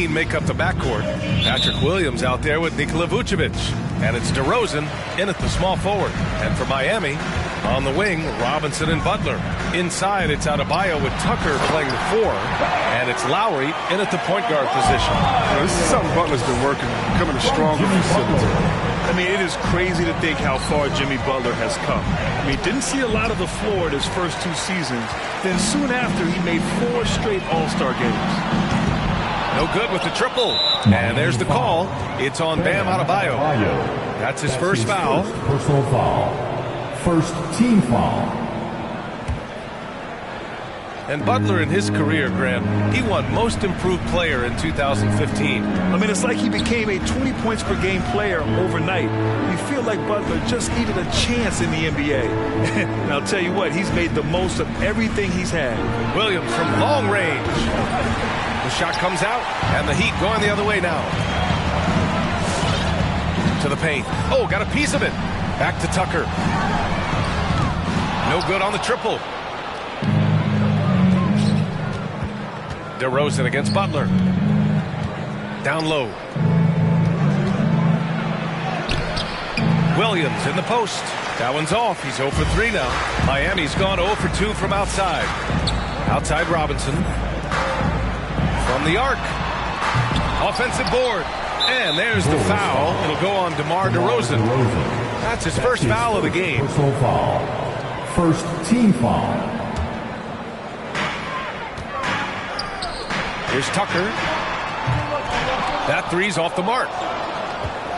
Levine make up the backcourt. Patrick Williams out there with Nikola Vucevic. And it's DeRozan in at the small forward. And for Miami, on the wing, Robinson and Butler. Inside, it's Adebayo with Tucker playing the 4. And it's Lowry in at the point guard position. This is something Butler's been working, becoming a stronger facilitator. I mean, it is crazy to think how far Jimmy Butler has come. I mean, didn't see a lot of the floor in his first 2 seasons. Then soon after, he made 4 straight All-Star games. No good with the triple. And there's the call. It's on Bam Adebayo. That's his first foul. Personal foul. First team foul. And Butler in his career, Graham, he won Most Improved Player in 2015. I mean, it's like he became a 20 points per game player overnight. You feel like Butler just needed a chance in the NBA. And I'll tell you what, he's made the most of everything he's had. Williams from long range. The shot comes out, and the Heat going the other way now. To the paint. Oh, got a piece of it. Back to Tucker. No good on the triple. DeRozan against Butler. Down low. Williams in the post. That one's off. He's 0 for 3 now. Miami's gone 0 for 2 from outside. Outside Robinson. From the arc. Offensive board. And there's the foul. It'll go on DeMar DeRozan. That's his first foul of the game. Personal foul. First team foul. Here's Tucker. That three's off the mark.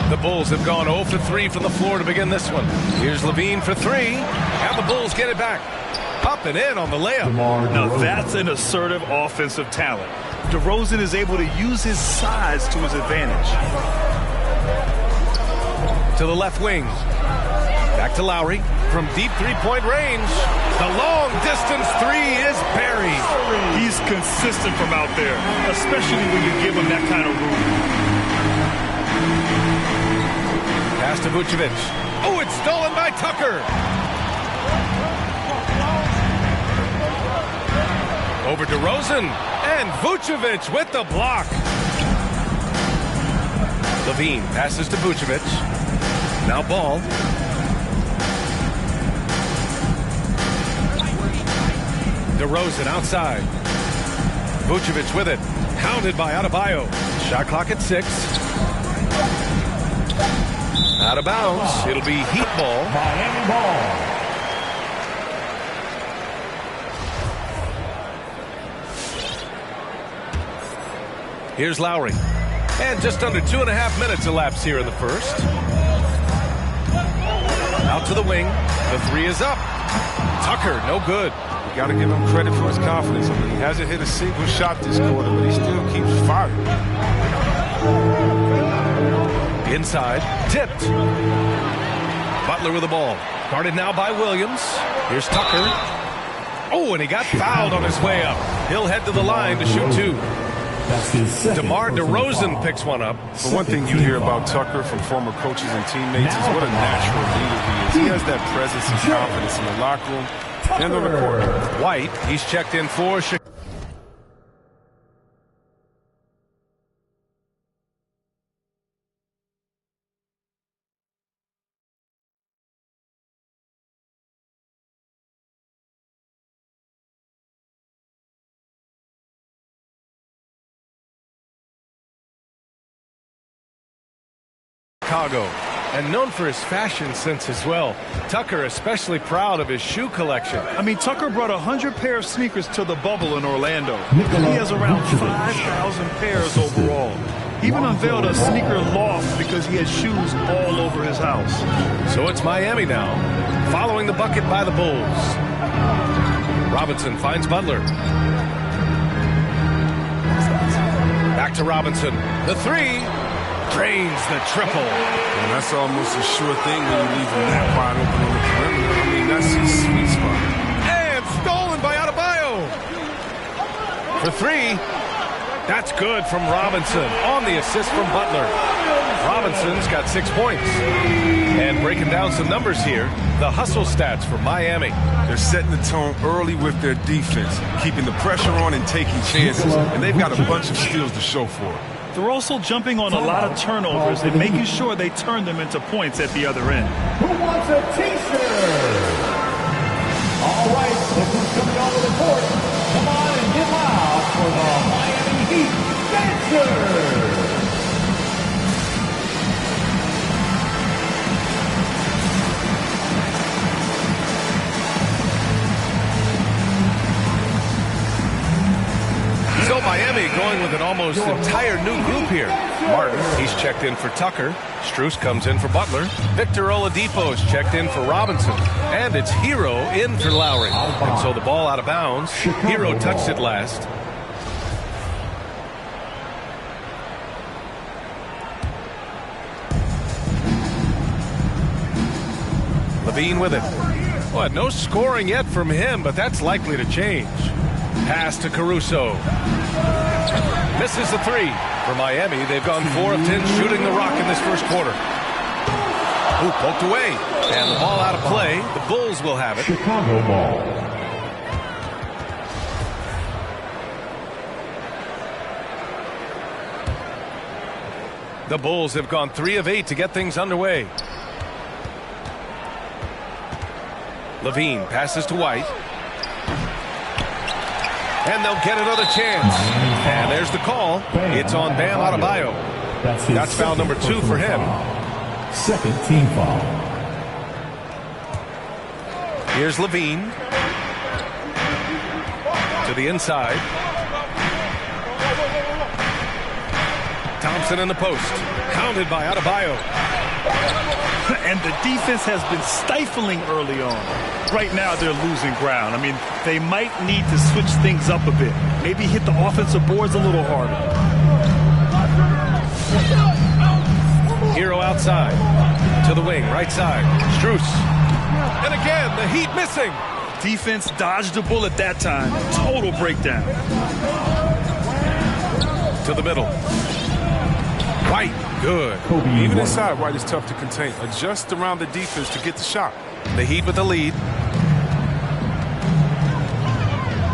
The Bulls have gone 0 for 3 from the floor to begin this one. Here's Levine for 3. And the Bulls get it back. Up and in on the layup. Now that's an assertive offensive talent. DeRozan is able to use his size to his advantage. To the left wing. Back to Lowry from deep three-point range. The long-distance 3 is buried. He's consistent from out there, especially when you give him that kind of room. Pass to Vucevic. Oh, it's stolen by Tucker. Over DeRozan. And Vucevic with the block. Levine passes to Vucevic. Now Ball. DeRozan outside. Vucevic with it. Hounded by Adebayo. Shot clock at 6. Out of bounds. It'll be Heat ball. Miami ball. Here's Lowry. And just under 2.5 minutes elapsed here in the first. Out to the wing. The 3 is up. Tucker, no good. You got to give him credit for his confidence. I mean, he hasn't hit a single shot this quarter, but he still keeps firing. Inside, tipped. Butler with the ball. Guarded now by Williams. Here's Tucker. Oh, and he got fouled on his way up. He'll head to the line to shoot 2. DeMar DeRozan picks one up. But one thing you hear about Tucker from former coaches and teammates is what a natural leader he is. He has that presence and confidence in the locker room and on the court. White, he's checked in for Chicago. And known for his fashion sense as well. Tucker especially proud of his shoe collection. I mean, Tucker brought 100 pair of sneakers to the bubble in Orlando. He has around 5,000 pairs overall. He even unveiled a sneaker loft because he has shoes all over his house. So it's Miami now, following the bucket by the Bulls. Robinson finds Butler. Back to Robinson. The 3. Drains the triple. And that's almost a sure thing when you leave him that wide open on the perimeter. I mean, that's his sweet spot. And stolen by Adebayo. For 3. That's good from Robinson on the assist from Butler. Robinson's got 6 points. And breaking down some numbers here, the hustle stats for Miami. They're setting the tone early with their defense, keeping the pressure on and taking chances. And they've got a bunch of steals to show for it. They're also jumping on a lot of turnovers and making sure they turn them into points at the other end. Who wants a t-shirt? All right, this is coming onto the court. Come on and get loud for the Miami Heat Dancers. So Miami going with an almost entire new group here. Martin, he's checked in for Tucker. Strus comes in for Butler. Victor Oladipo's checked in for Robinson. And it's Hero in for Lowry. And so the ball out of bounds. Hero touched it last. LaVine with it. Well, no scoring yet from him, but that's likely to change. Pass to Caruso. Misses the three. For Miami, they've gone 4 of 10 shooting the rock in this first quarter. Ooh, poked away. And the ball out of play. The Bulls will have it. Chicago ball. The Bulls have gone 3 of 8 to get things underway. LaVine passes to White. And they'll get another chance. And there's the call. It's on Bam Adebayo. That's foul number 2 for him. Second team foul. Here's LaVine. To the inside. Thompson in the post. Hounded by Adebayo. And the defense has been stifling early on. Right now, they're losing ground. I mean, they might need to switch things up a bit. Maybe hit the offensive boards a little harder. Hero outside. To the wing, right side. Strus. And again, the Heat missing. Defense dodged a bullet that time. Total breakdown. To the middle. White, good. Even inside, White is tough to contain. Adjust around the defense to get the shot. The Heat with the lead.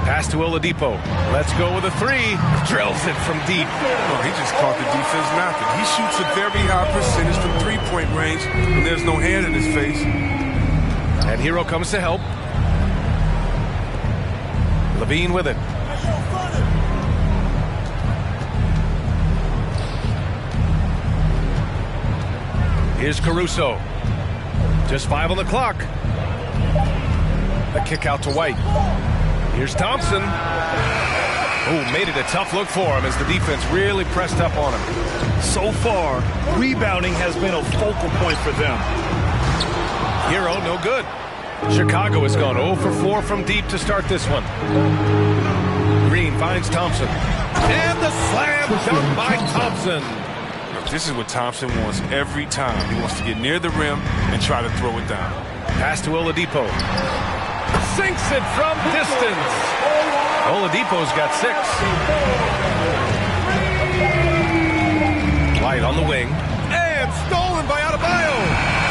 Pass to Oladipo. Let's go with a 3. Drills it from deep. Oh, he just caught the defense napping. He shoots a very high percentage from three-point range, and there's no hand in his face. And Hero comes to help. LaVine with it. Here's Caruso. Just 5 on the clock. A kick out to White. Here's Thompson. Oh, made it a tough look for him as the defense really pressed up on him. So far, rebounding has been a focal point for them. Hero, no good. Chicago has gone 0 for 4 from deep to start this one. Green finds Thompson. And the slam dunk by Thompson. This is what Thompson wants every time. He wants to get near the rim and try to throw it down. Pass to Oladipo. Sinks it from distance. Oladipo's got 6. White on the wing. And stolen by Adebayo.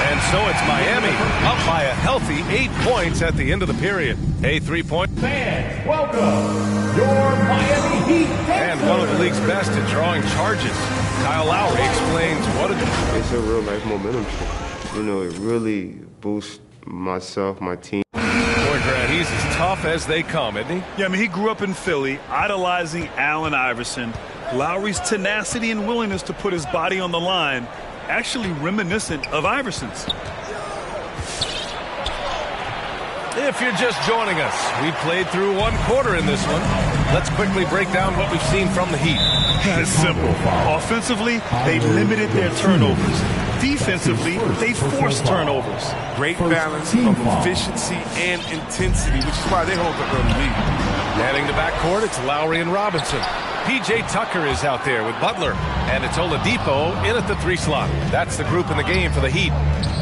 And so it's Miami up by a healthy 8 points at the end of the period. A 3-point. Fans, welcome your Miami Heat Dancers. And one of the league's best at drawing charges. Kyle Lowry explains what it is. It's a real life momentum shift. You know, it really boosts myself, my team. Boy, Grant, he's as tough as they come, isn't he? Yeah, I mean, he grew up in Philly, idolizing Allen Iverson. Lowry's tenacity and willingness to put his body on the line, actually reminiscent of Iverson's. If you're just joining us, we played through 1 quarter in this one. Let's quickly break down what we've seen from the Heat. It's simple. Offensively, they limited their turnovers. Defensively, they forced turnovers. Great balance of efficiency and intensity, which is why they hold the early lead. Heading to backcourt, it's Lowry and Robinson. P.J. Tucker is out there with Butler. And it's Oladipo in at the 3 slot. That's the group in the game for the Heat.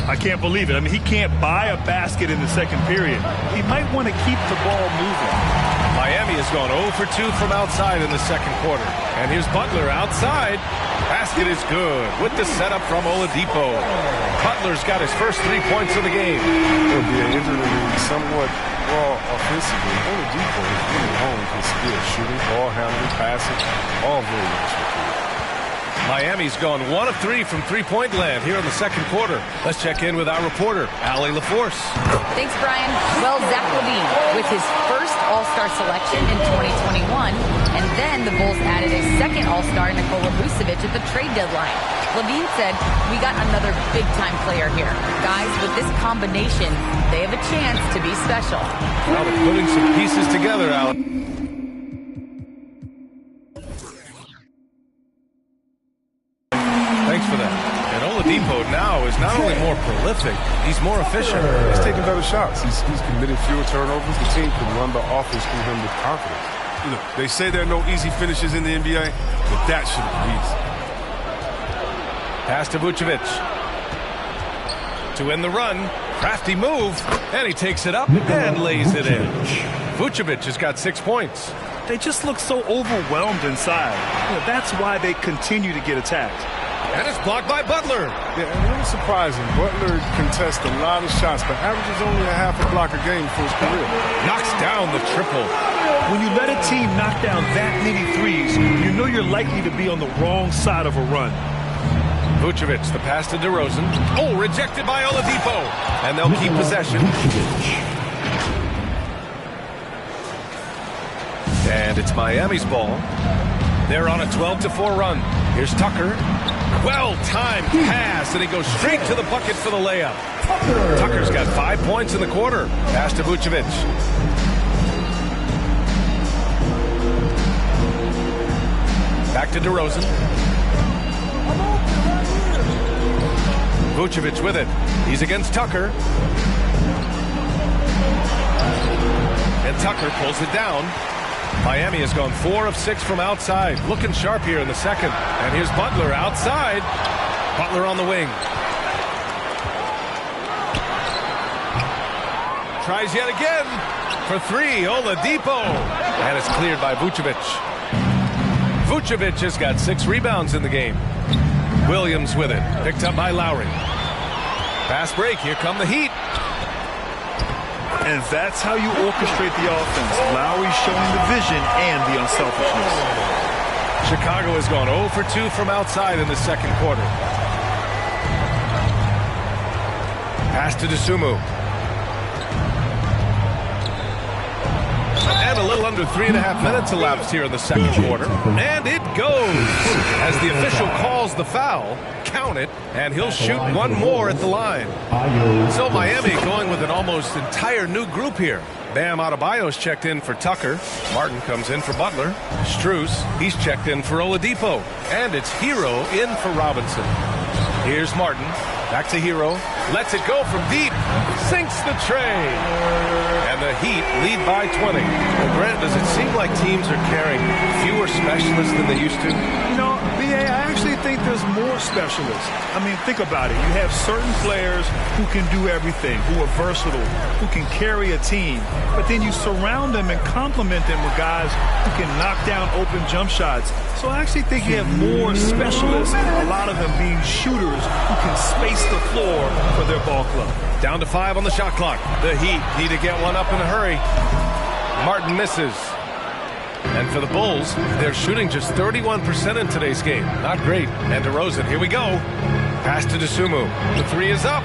I can't believe it. I mean, he can't buy a basket in the second period. He might want to keep the ball moving. Miami has gone 0 for 2 from outside in the second quarter. And here's Butler outside. Basket is good with the setup from Oladipo. Butler's got his first 3 points of the game. It'll be an injury somewhat raw offensively. Oladipo is really home his skill, shooting, ball handling, passing, all very much. Miami's gone 1 of 3 from three-point land here in the second quarter. Let's check in with our reporter, Allie LaForce. Thanks, Brian. Well, Zach LaVine with his first All-Star selection in 2021, and then the Bulls added a second All-Star, Nikola Vucevic, at the trade deadline. LaVine said, "We got another big-time player here. Guys, with this combination, they have a chance to be special." Well, they're putting some pieces together, Allie. Thanks for that. And Oladipo now is not only more prolific, he's more efficient. He's taking better shots. He's committed fewer turnovers. The team can run the offense through him with confidence. You know, they say there are no easy finishes in the NBA, but that should be easy. Pass to Vucevic. To end the run. Crafty move. And he takes it up and lays it in. Vucevic has got 6 points. They just look so overwhelmed inside. You know, that's why they continue to get attacked. And it's blocked by Butler. Yeah, and a little surprising. Butler contests a lot of shots, but averages only a half a block a game for his career. Knocks down the triple. When you let a team knock down that many threes, you know you're likely to be on the wrong side of a run. Vucevic, the pass to DeRozan. Oh, rejected by Oladipo. And they'll keep possession. And it's Miami's ball. They're on a 12-4 run. Here's Tucker. Well-timed pass, and he goes straight to the bucket for the layup. Tucker's got 5 points in the quarter. Pass to Vucevic. Back to DeRozan. Vucevic with it. He's against Tucker. And Tucker pulls it down. Miami has gone 4 of 6 from outside. Looking sharp here in the second. And here's Butler outside. Butler on the wing. Tries yet again for 3. Oladipo. And it's cleared by Vucevic. Vucevic has got 6 rebounds in the game. Williams with it. Picked up by Lowry. Fast break. Here come the Heat. And that's how you orchestrate the offense. Lowry showing the vision and the unselfishness. Chicago has gone 0 for 2 from outside in the second quarter. Pass to Dosunmu. And a little under 3.5 minutes elapsed here in the second quarter. And it goes as the official calls the foul. Count it, and he'll shoot one more at the line. So Miami going with an almost entire new group here. Bam Adebayo's checked in for Tucker. Martin comes in for Butler. Strus, he's checked in for Oladipo. And it's Hero in for Robinson. Here's Martin. Back to Hero. Lets it go from deep. Sinks the tray. And the Heat lead by 20. Well, Grant, does it seem like teams are carrying fewer specialists than they used to? You know, B.A., I actually think there's more specialists. I mean, think about it. You have certain players who can do everything, who are versatile, who can carry a team. But then you surround them and complement them with guys who can knock down open jump shots. So I actually think you have more specialists, a lot of them being shooters who can space the floor for their ball club. Down to 5 on the shot clock. The Heat need to get one up in a hurry. Martin misses. And for the Bulls, they're shooting just 31% in today's game. Not great. And DeRozan, here we go. Pass to Dosunmu. The 3 is up.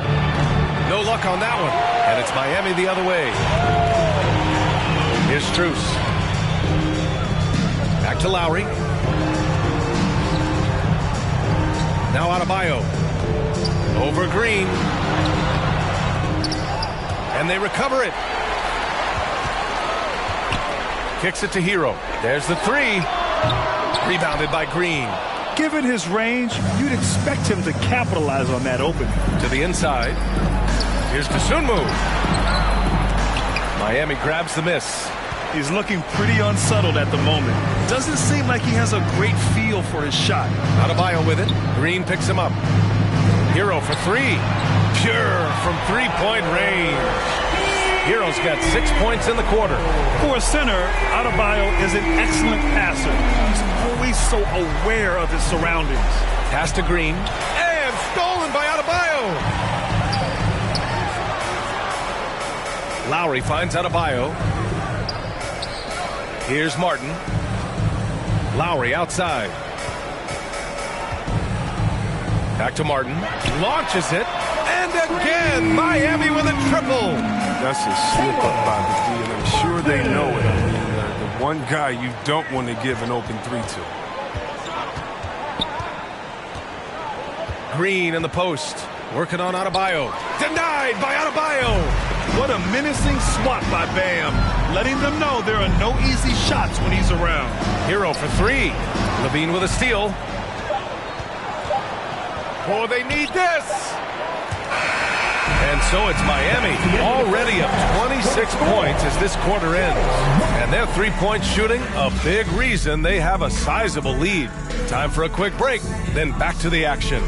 No luck on that one. And it's Miami the other way. Here's Strus. Back to Lowry. Now Adebayo. Over Green. And they recover it. Kicks it to Hero. There's the 3. Rebounded by Green. Given his range, you'd expect him to capitalize on that opening. To the inside. Here's Dosunmu. Miami grabs the miss. He's looking pretty unsettled at the moment. Doesn't seem like he has a great feel for his shot. Adebayo with it. Green picks him up. Hero for 3. Pure from 3-point range. Hero's got 6 points in the quarter. For a center, Adebayo is an excellent passer. He's always so aware of his surroundings. Pass to Green. And stolen by Adebayo. Lowry finds Adebayo. Here's Martin. Lowry outside. Back to Martin. Launches it. And again, Miami with a triple. That's a slip up by the D, and I'm sure they know it. I mean, the one guy you don't want to give an open three to. Green in the post. Working on Adebayo. Denied by Adebayo. What a menacing swat by Bam. Letting them know there are no easy shots when he's around. Hero for three. Levine with a steal. Oh, they need this. And so it's Miami already up 26 points as this quarter ends. And their three-point shooting, a big reason they have a sizable lead. Time for a quick break, then back to the action.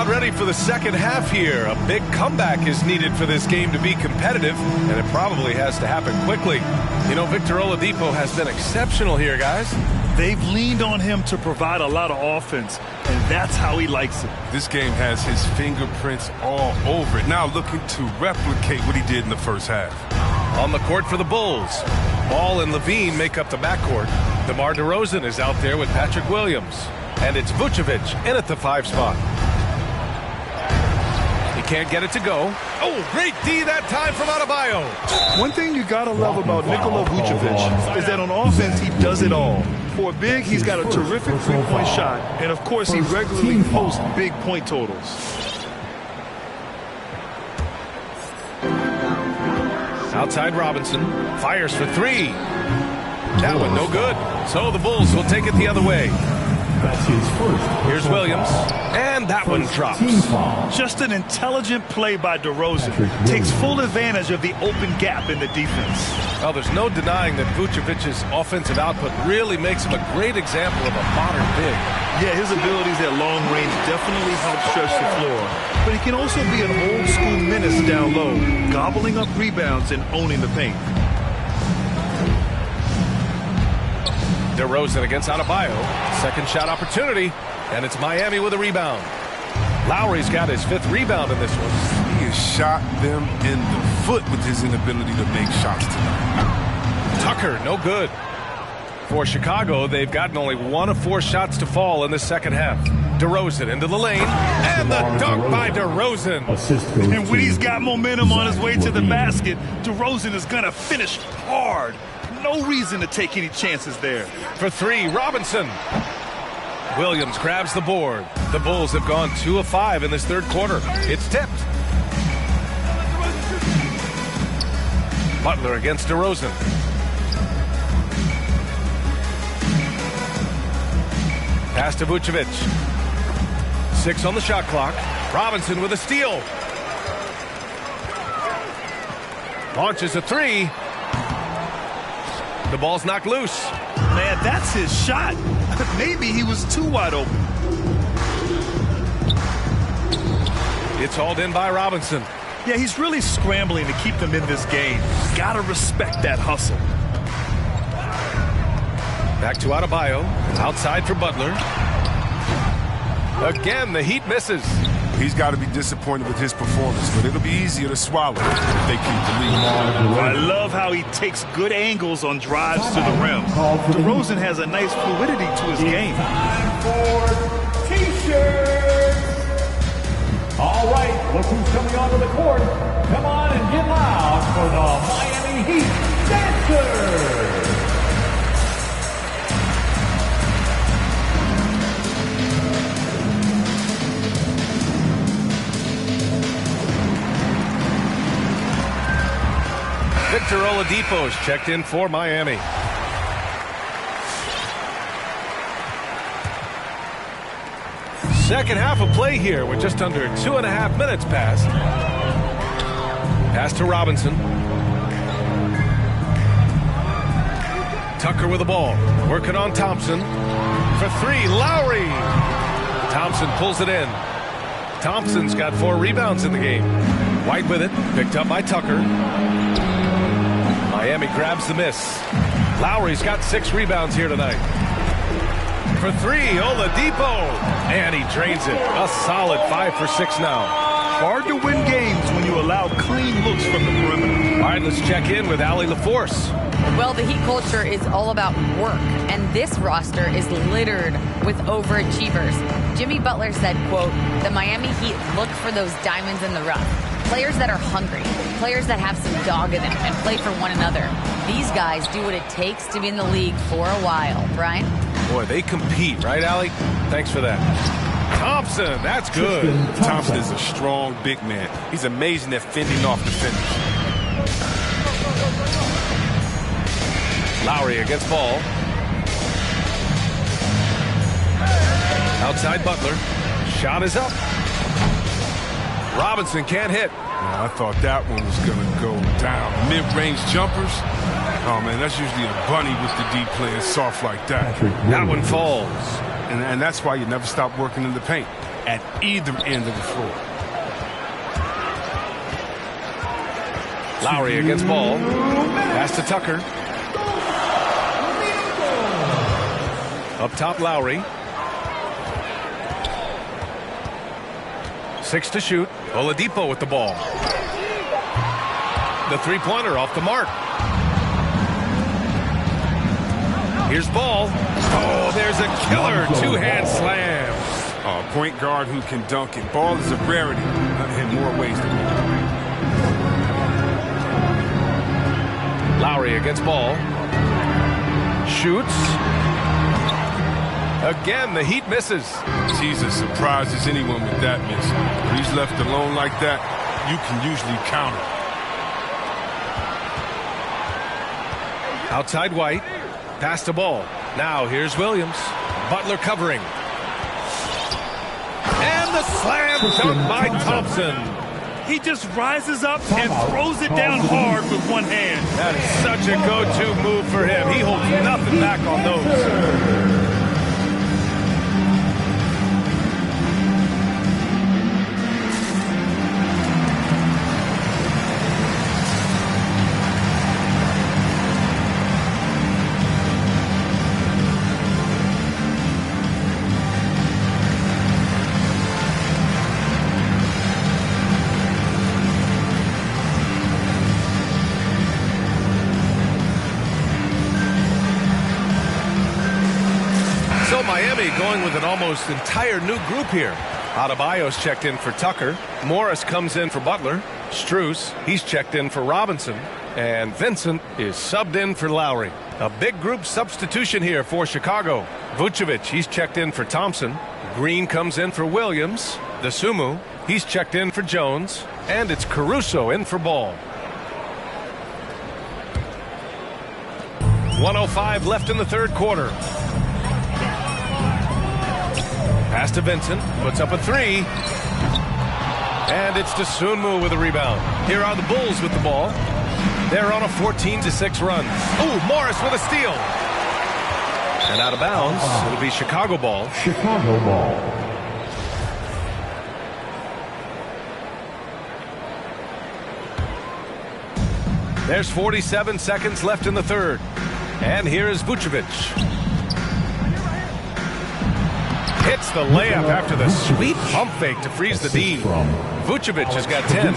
Ready for the second half here. A big comeback is needed for this game to be competitive, and it probably has to happen quickly. You know, Victor Oladipo has been exceptional here, guys. They've leaned on him to provide a lot of offense, and that's how he likes it. This game has his fingerprints all over it. Now looking to replicate what he did in the first half. On the court for the Bulls. Ball and Levine make up the backcourt. DeMar DeRozan is out there with Patrick Williams. And it's Vucevic in at the 5 spot. Can't get it to go. Oh, great D that time from Adebayo. One thing you gotta love about Nikola Vucevic is that on offense he does it all. For a big, he's got a terrific three-point shot, and of course he regularly posts big point totals. Outside Robinson fires for three. That one no good. So the Bulls will take it the other way. That's his first. Here's Williams, and that one drops. Just an intelligent play by DeRozan. Takes full advantage of the open gap in the defense. Well, there's no denying that Vucevic's offensive output really makes him a great example of a modern big. Yeah, his abilities at long range definitely help stretch the floor. But he can also be an old-school menace down low, gobbling up rebounds and owning the paint. DeRozan against Adebayo. Second shot opportunity, and it's Miami with a rebound. Lowry's got his 5th rebound in this one. He has shot them in the foot with his inability to make shots tonight. Tucker, no good. For Chicago, they've gotten only 1 of 4 shots to fall in the second half. DeRozan into the lane, and the dunk by DeRozan. And when he's got momentum on his way to the basket, DeRozan is going to finish hard. No reason to take any chances there. For 3, Robinson. Williams grabs the board. The Bulls have gone 2 of 5 in this third quarter. It's tipped. Butler against DeRozan. Pass to Vucevic. 6 on the shot clock. Robinson with a steal. Launches a 3. The ball's knocked loose. Man, that's his shot. Maybe he was too wide open. It's hauled in by Robinson. Yeah, he's really scrambling to keep them in this game. Gotta respect that hustle. Back to Adebayo. Outside for Butler. Again, the Heat misses. He's got to be disappointed with his performance, but it'll be easier to swallow if they keep the lead. I love how he takes good angles on drives to the rim. DeRozan has a nice fluidity to his game. Time for T-shirts. All right, look who's coming onto the court. Come on and get loud for the Miami Heat Dancers. Victor Oladipo is checked in for Miami. Second half of play here with just under 2.5 minutes passed. Pass to Robinson. Tucker with the ball. Working on Thompson. For three, Lowry. Thompson pulls it in. Thompson's got 4 rebounds in the game. White with it. Picked up by Tucker. Miami grabs the miss. Lowry's got 6 rebounds here tonight. For three, Oladipo. And he drains it. A solid 5 for 6 now. Hard to win games when you allow clean looks from the perimeter. All right, let's check in with Allie LaForce. Well, the Heat culture is all about work, and this roster is littered with overachievers. Jimmy Butler said, quote, "The Miami Heat look for those diamonds in the rough. Players that are hungry, players that have some dog in them and play for one another. These guys do what it takes to be in the league for a while." Brian? Boy, they compete, right, Allie? Thanks for that. Thompson, that's good. Thompson is a strong big man. He's amazing at fending off defenders. Lowry against Ball. Outside Butler. Shot is up. Robinson can't hit. I thought that one was going to go down. Mid-range jumpers. Oh, man, that's usually a bunny with the D playing soft like that. That one falls. And that's why you never stop working in the paint at either end of the floor. Lowry against Ball. Pass to Tucker. Up top, Lowry. 6 to shoot. Oladipo with the ball. The three-pointer off the mark. Here's Ball. Oh, there's a killer two-hand slam. Point guard who can dunk it. Ball is a rarity in more ways than one. Lowry against Ball. Shoots. Again, the Heat misses. He's as surprised as anyone with that miss. When he's left alone like that, you can usually count it. Outside White. Pass to Ball. Now here's Williams. Butler covering. And the slam dunk by Thompson. He just rises up and throws it down hard with one hand. That is such a go-to move for him. He holds nothing back on those. Miami going with an almost entire new group here. Adebayo's checked in for Tucker. Morris comes in for Butler. Strus, he's checked in for Robinson. And Vincent is subbed in for Lowry. A big group substitution here for Chicago. Vucevic, he's checked in for Thompson. Green comes in for Williams. Dosunmu, he's checked in for Jones. And it's Caruso in for Ball. 1:05 left in the third quarter. Pass to Vincent, puts up a three. And it's Dosunmu with a rebound. Here are the Bulls with the ball. They're on a 14-6 run. Oh, Morris with a steal. And out of bounds, it'll be Chicago ball. Chicago ball. There's 47 seconds left in the third. And here is Vucevic. Hits the layup after the sweet pump fake to freeze the D. Vucevic has got 10.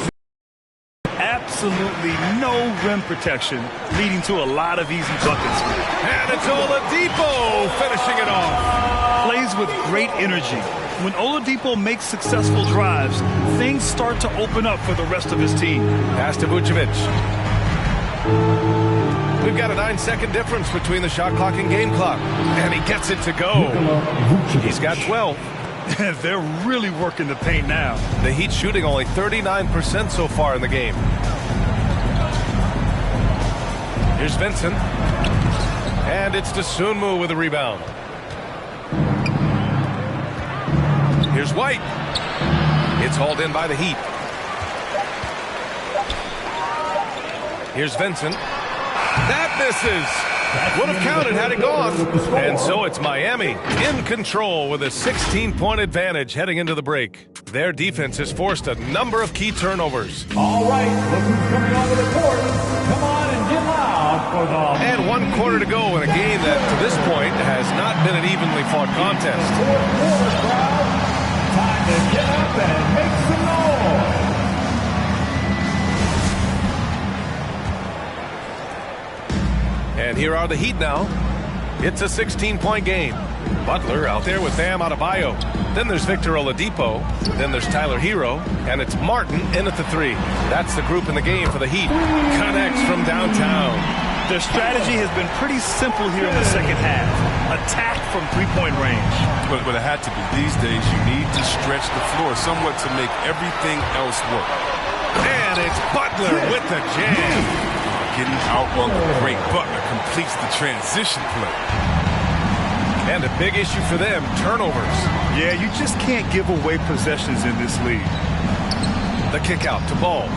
Absolutely no rim protection, leading to a lot of easy buckets. And it's Oladipo finishing it off. Plays with great energy. When Oladipo makes successful drives, things start to open up for the rest of his team. Pass to Vucevic. We've got a 9-second difference between the shot clock and game clock. And he gets it to go. He's got 12. They're really working the paint now. The Heat shooting only 39% so far in the game. Here's Vincent. And it's Dosunmu with a rebound. Here's White. It's hauled in by the Heat. Here's Vincent. That misses. Would have counted had it gone. And so it's Miami in control with a 16-point advantage heading into the break. Their defense has forced a number of key turnovers. All right, look who's coming onto the court. Come on and get loud for the... And 1 quarter to go in a game that, to this point, has not been an evenly fought contest. Fourth quarter, crowd. Time to get up and make some noise. And here are the Heat now. It's a 16-point game. Butler out there with Bam Adebayo. Then there's Victor Oladipo. Then there's Tyler Hero. And it's Martin in at the 3. That's the group in the game for the Heat. Connects from downtown. Their strategy has been pretty simple here in the second half. Attack from three-point range. But it had to be. These days, you need to stretch the floor somewhat to make everything else work. And it's Butler with the jam. Getting out on the break. Butler completes the transition play. And a big issue for them, turnovers. Yeah, you just can't give away possessions in this league. The kick out to Ball.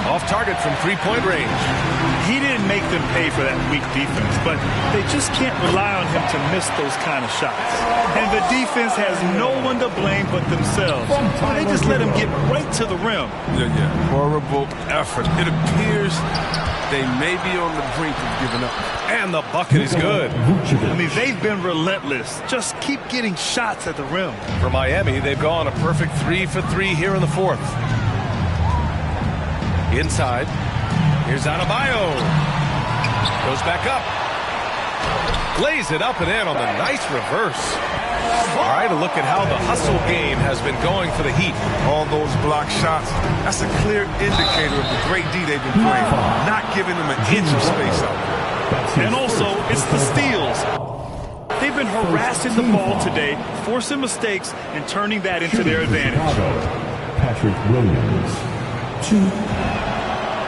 Off target from three-point range. He didn't make them pay for that weak defense, but they just can't rely on him to miss those kind of shots. And the defense has no one to blame but themselves. They just let him get right to the rim. Yeah. Horrible effort. It appears they may be on the brink of giving up. And the bucket is good. I mean, they've been relentless. Just keep getting shots at the rim. For Miami, they've gone a perfect 3 for 3 here in the fourth. Inside. Here's Adebayo. Goes back up. Lays it up and in on the nice reverse. All right, a look at how the hustle game has been going for the Heat. All those block shots, that's a clear indicator of the great D they've been playing. Not giving them an inch of space out there. And also, it's the steals. They've been harassing the ball today, forcing mistakes, and turning that into their advantage. Patrick Williams, 2.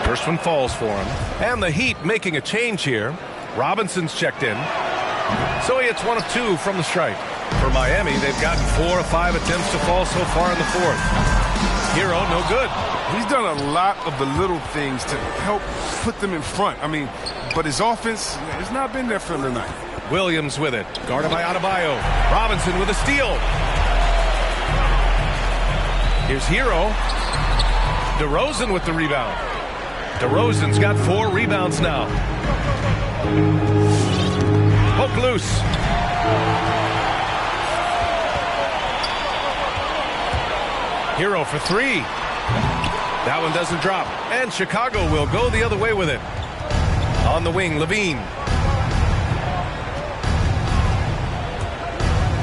First one falls for him. And the Heat making a change here. Robinson's checked in. So he hits 1 of 2 from the stripe. For Miami, they've gotten 4 of 5 attempts to fall so far in the fourth. Hero, no good. He's done a lot of the little things to help put them in front. I mean, but his offense has not been there for him tonight. Williams with it. Guarded by Adebayo. Robinson with a steal. Here's Hero. DeRozan with the rebound. DeRozan's got 4 rebounds now. Poke loose. Hero for 3. That one doesn't drop. And Chicago will go the other way with it. On the wing, Levine.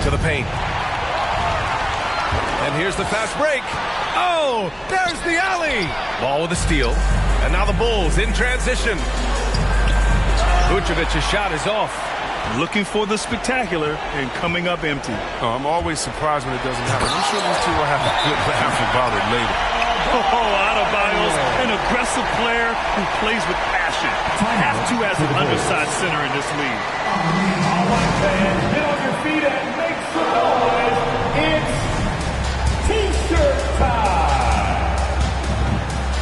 To the paint. And here's the fast break. Oh, there's the alley. Ball with a steal. And now the Bulls in transition. Vucevic's shot is off. Looking for the spectacular and coming up empty. Oh, I'm always surprised when it doesn't happen. I'm sure these two will have a good laugh about it later. Oh, Adebayo's an aggressive player who plays with passion. Have to as an undersized center in this league. All right, fans, get on your feet and make some noise. It's T-shirt time.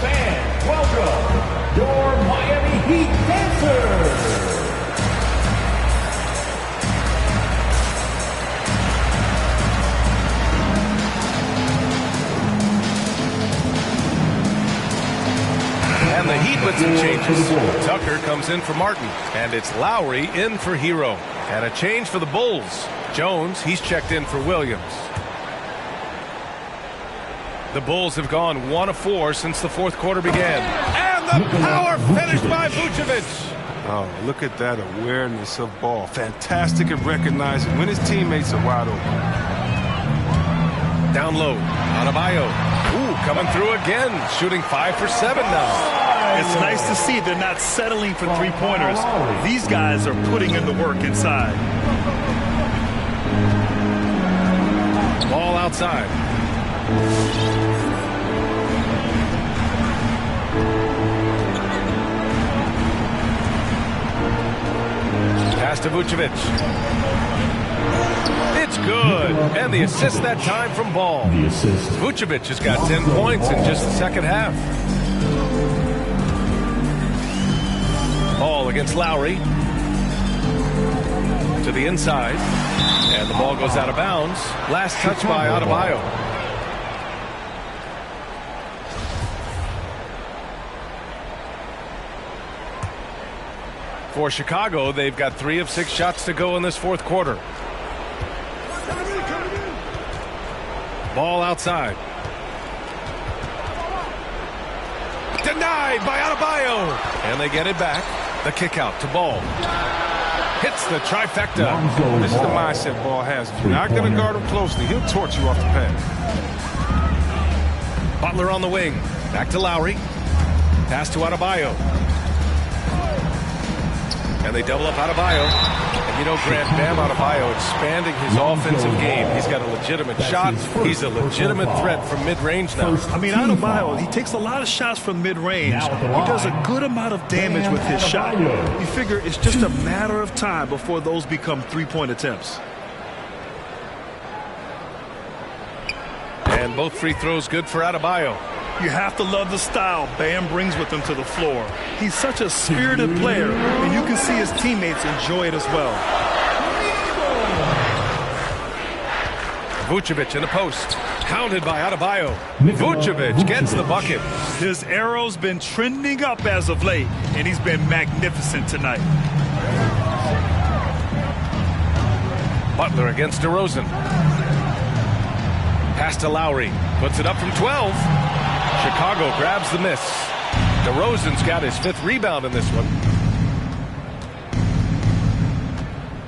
Fans, welcome your Miami Heat dancers. And the Heat with some changes. Tucker comes in for Martin. And it's Lowry in for Hero. And a change for the Bulls. Jones, he's checked in for Williams. The Bulls have gone 1 of 4 since the fourth quarter began. And the power finish by Vucevic. Oh, look at that awareness of ball. Fantastic at recognizing when his teammates are wide open. Down low. Adebayo. Ooh, coming through again. Shooting 5 for 7 now. It's nice to see they're not settling for three-pointers. These guys are putting in the work inside. Ball outside. Pass to Vucevic. It's good. And the assist that time from Ball. The assist. Vucevic has got 10 points in just the second half. Ball against Lowry. To the inside. And the ball goes out of bounds. Last touch by Adebayo. For Chicago, they've got 3 of 6 shots to go in this fourth quarter. Ball outside. Denied by Adebayo. And they get it back. The kick out to Ball. Hits the trifecta. This is the mindset Ball has. If you're not going to guard him closely, he'll torch you off the pass. Butler on the wing. Back to Lowry. Pass to Adebayo. And they double up Adebayo. And you know, Grant, Bam Adebayo expanding his offensive game. He's got a legitimate shot. He's a legitimate threat from mid-range now. I mean, Adebayo, he takes a lot of shots from mid-range. He does a good amount of damage with his shot. You figure it's just a matter of time before those become three-point attempts. And both free throws good for Adebayo. You have to love the style Bam brings with him to the floor. He's such a spirited player, and you can see his teammates enjoy it as well. Vucevic in the post. Counted by Adebayo. Vucevic gets the bucket. His arrow's been trending up as of late, and he's been magnificent tonight. Butler against DeRozan. Pass to Lowry. Puts it up from 12. Chicago grabs the miss. DeRozan's got his 5th rebound in this one.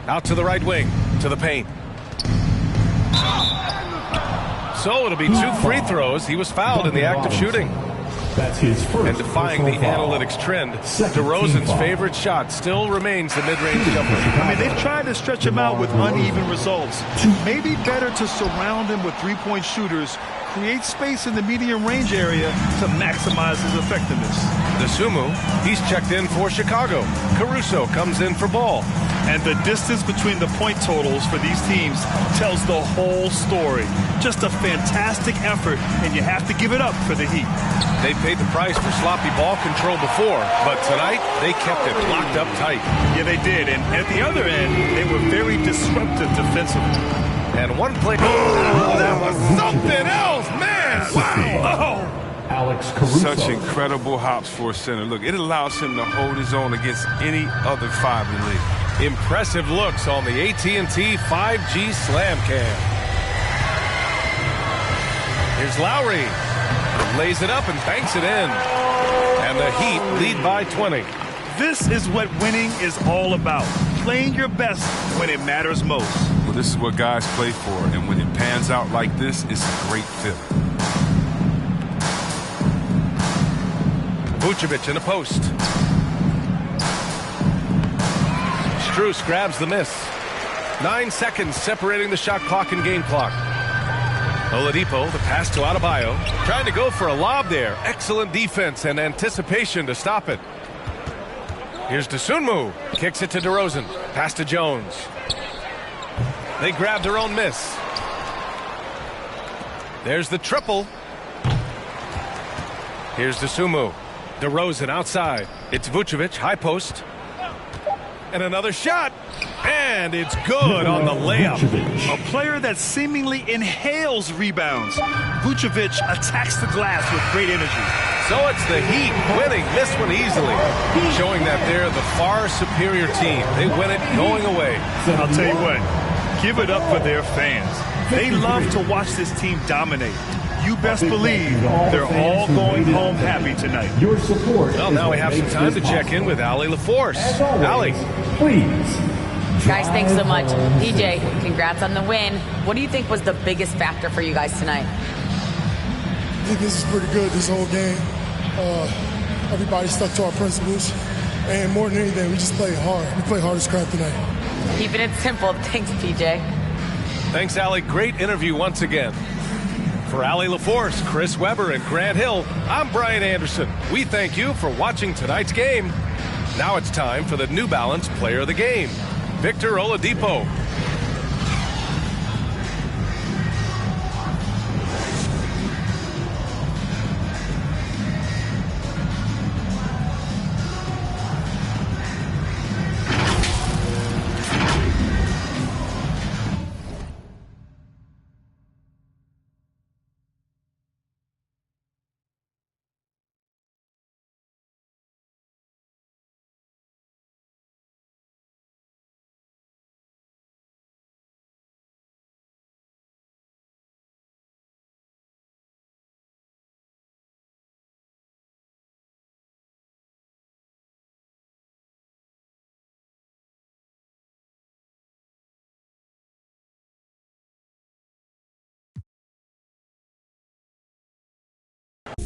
Out to the right wing, to the paint. So it'll be 2 free throws. He was fouled in the act of shooting. That's his first. And defying the analytics trend, DeRozan's favorite shot still remains the mid-range jumper. I mean, they've tried to stretch him out with uneven results. Maybe better to surround him with three-point shooters, create space in the medium range area to maximize his effectiveness. Dosunmu, he's checked in for Chicago. Caruso comes in for Ball. And the distance between the point totals for these teams tells the whole story. Just a fantastic effort, and you have to give it up for the Heat. They paid the price for sloppy ball control before, but tonight they kept it locked up tight. Yeah, they did. And at the other end, they were very disruptive defensively. And one play. Oh, that was something else, man! Wow! Alex Caruso. Such incredible hops for a center. Look, it allows him to hold his own against any other 5 in the league. Impressive looks on the AT&T 5G Slam Cam. Here's Lowry. Lays it up and banks it in. And the Heat lead by 20. This is what winning is all about. Playing your best when it matters most. Well, this is what guys play for, and when it pans out like this, it's a great feeling. Vucevic in the post. Strus grabs the miss. 9 seconds separating the shot clock and game clock. Oladipo, the pass to Adebayo. Trying to go for a lob there. Excellent defense and anticipation to stop it. Here's Dosunmu. Kicks it to DeRozan. Pass to Jones. They grab their own miss. There's the triple. Here's Dosunmu. DeRozan outside. It's Vucevic, high post. And another shot. And it's good on the layup. A player that seemingly inhales rebounds. Vucevic attacks the glass with great energy. So it's the Heat winning this one easily, showing that they're the far superior team. They win it going away. I'll tell you what, give it up for their fans. They love to watch this team dominate. You best believe they're all going home happy tonight. Your support. Well, now we have some time to check in with Allie LaForce. Allie. Please. Guys, thanks so much. PJ, congrats on the win. What do you think was the biggest factor for you guys tonight? I think this is pretty good, this whole game. Everybody stuck to our principles. And more than anything, we just played hard. We played hard as crap tonight. Keeping it simple. Thanks, PJ. Thanks, Allie. Great interview once again. For Allie LaForce, Chris Webber, and Grant Hill, I'm Brian Anderson. We thank you for watching tonight's game. Now it's time for the New Balance Player of the Game, Victor Oladipo.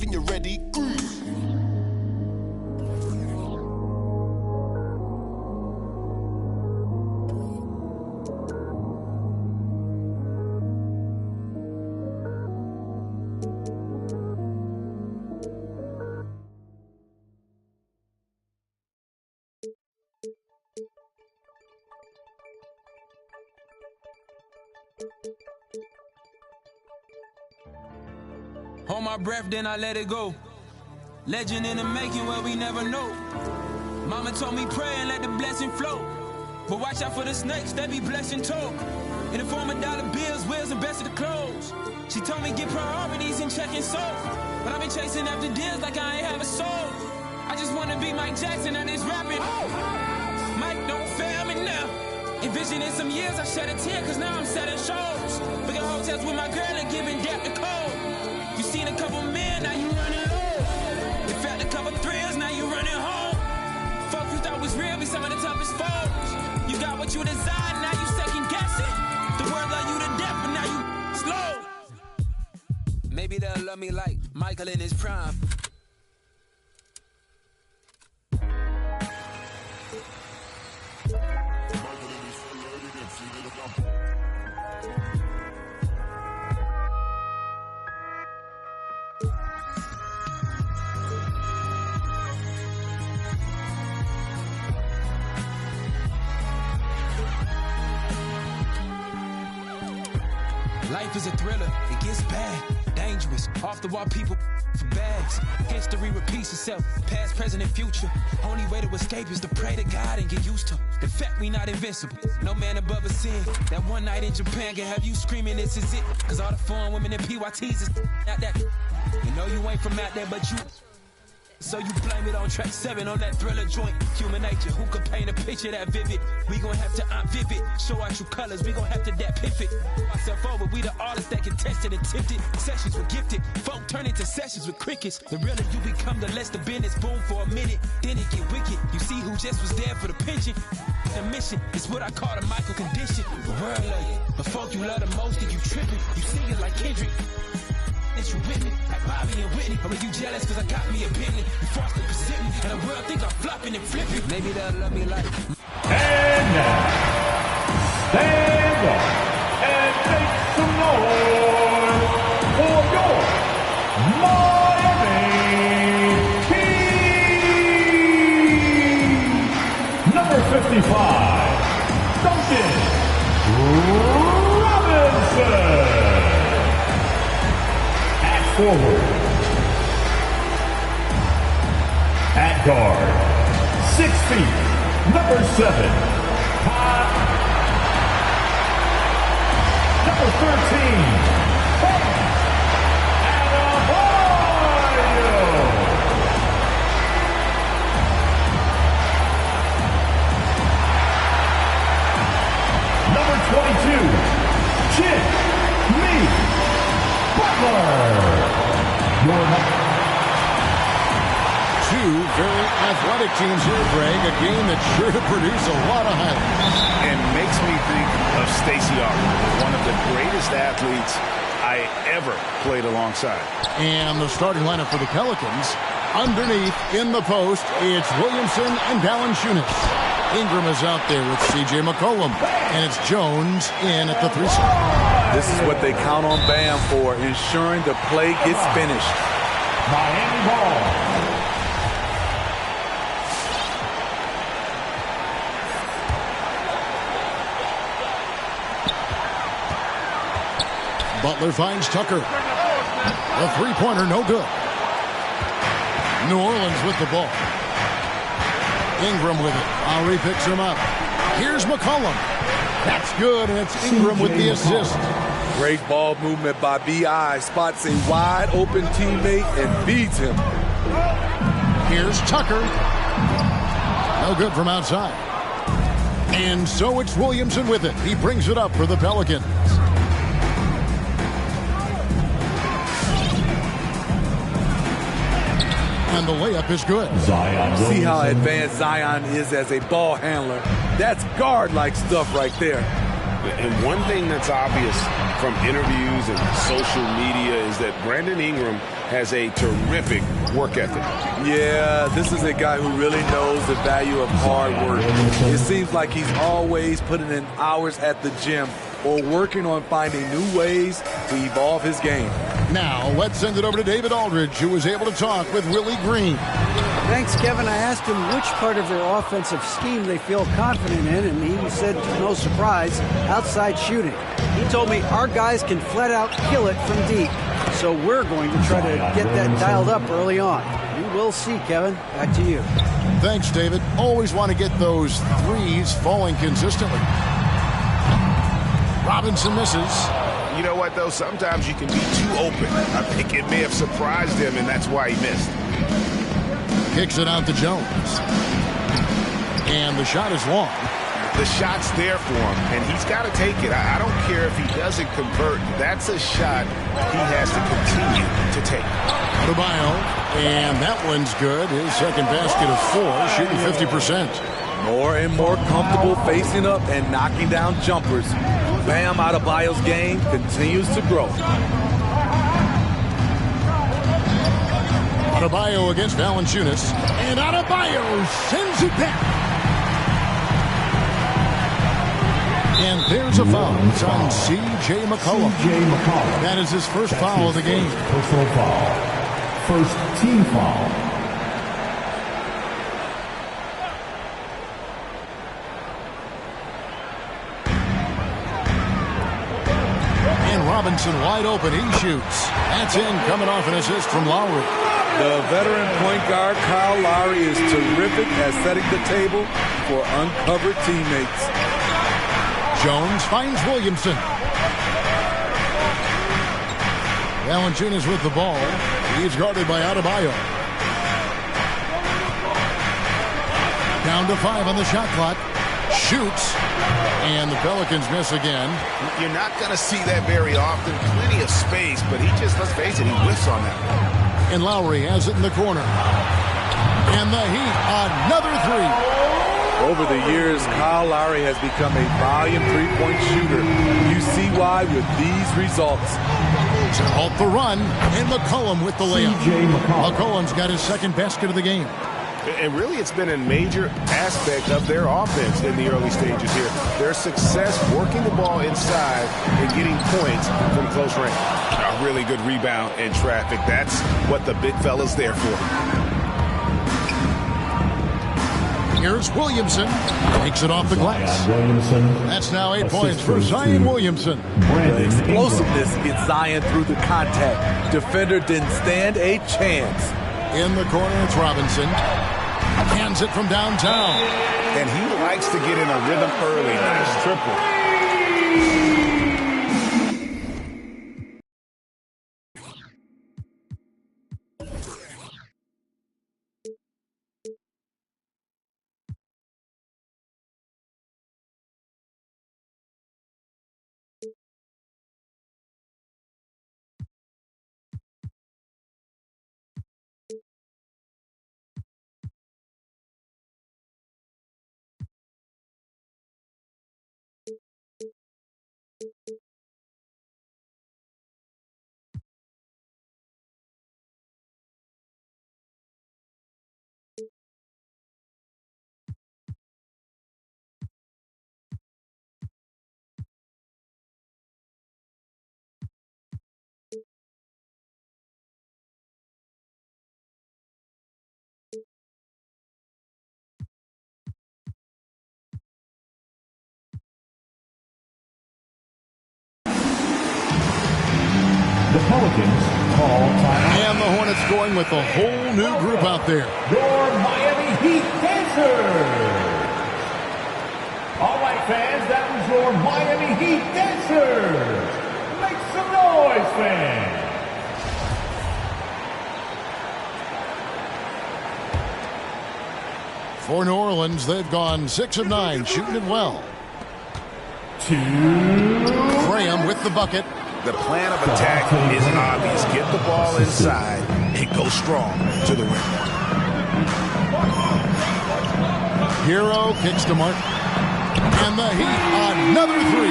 You're ready. Hold my breath, then I let it go. Legend in the making where we never know. Mama told me pray and let the blessing flow. But watch out for the snakes, they be blessing talk. In the form of dollar bills, wheels, and best of the clothes. She told me get priorities and checking soul. But I've been chasing after deals like I ain't have a soul. I just wanna be Mike Jackson at this rapping. Mike, don't fail me now. Envision in some years I shed a tear cause now I'm setting shows. Booking hotels with my girl and giving depth to code. You seen a couple men, now you running low. You felt a couple thrills, now you running home. Folk you thought was real be some of the toughest foes. You got what you desired, now you second guessing. The world love you to death, but now you slow. Maybe they'll love me like Michael in his prime. Life is a thriller, it gets bad, dangerous, off the wall people for bags. History repeats itself, past, present, and future. Only way to escape is to pray to God and get used to the fact we not invincible. No man above a sin. That one night in Japan can have you screaming this is it. Cause all the foreign women and PYTs is not that. You know you ain't from out there but you. So you blame it on track 7 on that Thriller joint. Human nature, who could paint a picture that vivid? We gon' have to vivid, show our true colors. We gon' have to that pivot. Myself over, we the artists that can test it and tipped it. Sessions were gifted, folk turn into sessions with crickets. The realer you become, the less the business. Boom for a minute, then it get wicked. You see who just was there for the pension. The mission is what I call the Michael condition. The world love you, but folk you love the most if you tripping. You sing it like Kendrick. You with me, like Bobby and Whitney. Or are you jealous cause I got me a Bentley? You forced to present me, and the world think I'm flopping and flipping. Maybe they'll love me like. And now, stand up and make some noise for your Miami Heat. Number 55, Duncan Robinson. Forward. At guard, 6 feet, number 7, number 13, Adebayo. Number 22, Jimmy Butler. Two very athletic teams here, Greg. A game that's sure to produce a lot of highlights. And makes me think of Stacey Augmon, one of the greatest athletes I ever played alongside. And the starting lineup for the Pelicans. Underneath, in the post, it's Williamson and Valanciunas. Ingram is out there with C.J. McCollum. And it's Jones in at the 3 spot. This is what they count on Bam for, ensuring the play gets finished. Miami ball. Butler finds Tucker. The three-pointer, no good. New Orleans with the ball. Ingram with it. Lowry picks him up. Here's McCollum. That's good, and it's Ingram with the assist. Great ball movement by B.I. Spots a wide-open teammate and feeds him. Here's Tucker. No good from outside. And so it's Williamson with it. He brings it up for the Pelicans. And the layup is good. Zion. See how advanced Zion is as a ball handler. That's guard-like stuff right there. And one thing that's obvious from interviews and social media is that Brandon Ingram has a terrific work ethic. Yeah, this is a guy who really knows the value of hard work. It seems like he's always putting in hours at the gym or working on finding new ways to evolve his game. Now, let's send it over to David Aldridge, who was able to talk with Willie Green. Thanks, Kevin. I asked him which part of their offensive scheme they feel confident in, and he said, no surprise, outside shooting. He told me our guys can flat out kill it from deep, so we're going to try to get that dialed up early on. You will see, Kevin. Back to you. Thanks, David. Always want to get those threes falling consistently. Robinson misses. You know what, though? Sometimes you can be too open. I think it may have surprised him, and that's why he missed. Kicks it out to Jones. And the shot is long. The shot's there for him, and he's got to take it. I don't care if he doesn't convert. That's a shot he has to continue to take. Adebayo, and that one's good. His second basket of 4, shooting 50%. More and more comfortable facing up and knocking down jumpers. Bam Adebayo's game continues to grow. Adebayo against Valanciunas, and Adebayo sends it back. And there's a foul. It's on C.J. McCollum. That is his first foul of the game. Personal foul. First team foul. And Robinson wide open. He shoots. That's in, coming off an assist from Lowry. The veteran point guard Kyle Lowry is terrific at setting the table for uncovered teammates. Jones finds Williamson. Valanciunas with the ball. He's guarded by Adebayo. Down to 5 on the shot clock. Shoots. And the Pelicans miss again. You're not going to see that very often. Plenty of space, but he just, let's face it, he whiffs on that one. And Lowry has it in the corner. And the Heat, another 3. Over the years, Kyle Lowry has become a volume three-point shooter. You see why with these results. Off the run, and McCollum with the layup. McCollum's got his second basket of the game. And really, it's been a major aspect of their offense in the early stages here. Their success working the ball inside and getting points from close range. A really good rebound in traffic. That's what the big fella's there for. Here's Williamson. Takes it off the glass. That's now 8 points for Zion Williamson. The explosiveness gets Zion through the contact. Defender didn't stand a chance. In the corner, it's Robinson. Hands it from downtown. And he likes to get in a rhythm early. Nice triple. The Pelicans call timeout. And the Hornets going with a whole new group out there. Your Miami Heat dancers. All right, fans, that was your Miami Heat dancers. Make some noise, fans. For New Orleans, they've gone 6 of 9, shooting it well. Graham with the bucket. The plan of attack is obvious. Get the ball inside and go strong to the rim. Hero kicks to Mark. And the Heat, another 3.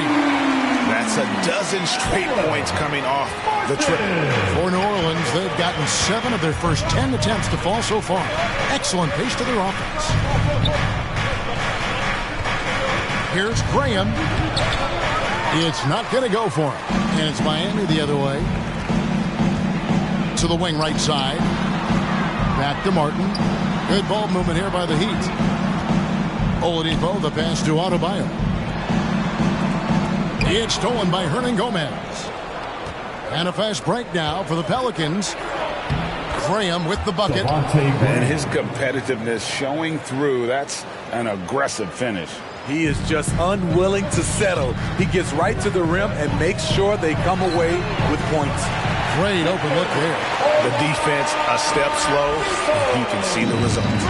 That's a dozen straight points coming off the triple. For New Orleans, they've gotten 7 of their first 10 attempts to fall so far. Excellent pace to their offense. Here's Graham. It's not going to go for him. And it's Miami the other way. To the wing right side. Back to Martin. Good ball movement here by the Heat. Oladipo, the pass to Adebayo. It's stolen by Hernangomez. And a fast break now for the Pelicans. Graham with the bucket. And his competitiveness showing through. That's an aggressive finish. He is just unwilling to settle. He gets right to the rim and makes sure they come away with points. Great open look there. The defense a step slow. You can see the results.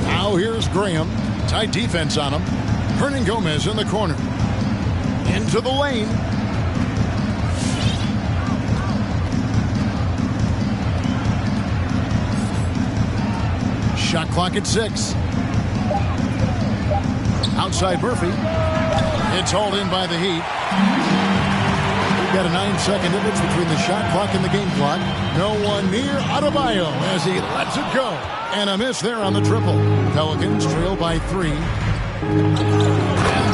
Now here's Graham. Tight defense on him. Hernangomez in the corner. Into the lane. Shot clock at 6. Outside Murphy. It's hauled in by the Heat. We've got a 9-second difference between the shot clock and the game clock. No one near Adebayo as he lets it go. And a miss there on the triple. Pelicans trail by 3. And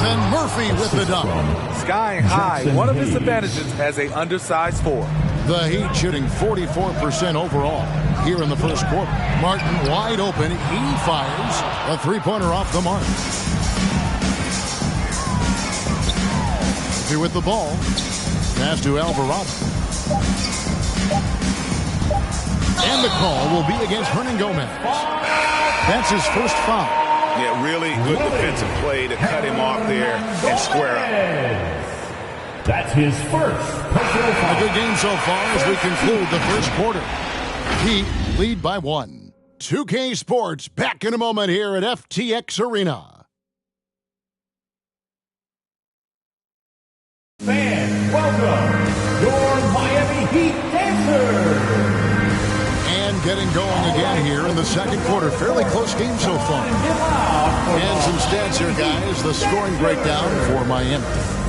then Murphy with the dunk. Skying high. One of his advantages as an undersized 4. The Heat shooting 44% overall here in the first quarter. Martin wide open. He fires a three-pointer off the mark. Here with the ball. Pass to Alvarado. And the call will be against Hernangomez. That's his first foul. Yeah, really good defensive play to cut him off there and square up. That's his first personal foul. A good game so far as we conclude the first quarter. Heat lead by 1. 2K Sports back in a moment here at FTX Arena. Fans, welcome your Miami Heat dancers. And getting going again here in the second quarter. Fairly close game so far. And some stats here, guys. The scoring breakdown for Miami.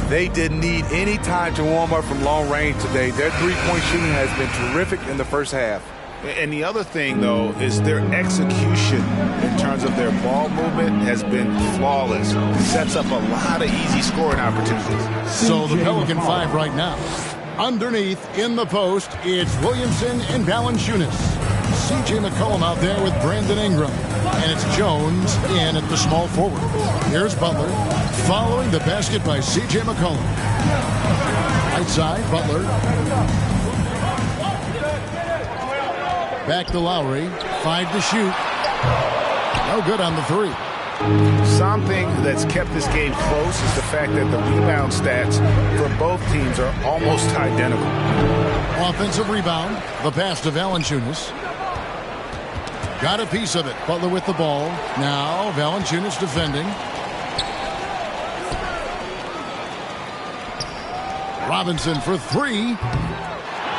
They didn't need any time to warm up from long range today. Their three-point shooting has been terrific in the first half. And the other thing, though, is their execution in terms of their ball movement has been flawless. It sets up a lot of easy scoring opportunities. So the Pelican 5 right now. Underneath, in the post, it's Williamson and Valanciunas. C.J. McCollum out there with Brandon Ingram. And it's Jones in at the small forward. Here's Butler following the basket by C.J. McCollum. Right side, Butler. Back to Lowry. 5 to shoot. No good on the 3. Something that's kept this game close is the fact that the rebound stats for both teams are almost identical. Offensive rebound. The pass to Valanciunas. Got a piece of it. Butler with the ball. Now Valanciunas defending. Robinson for 3.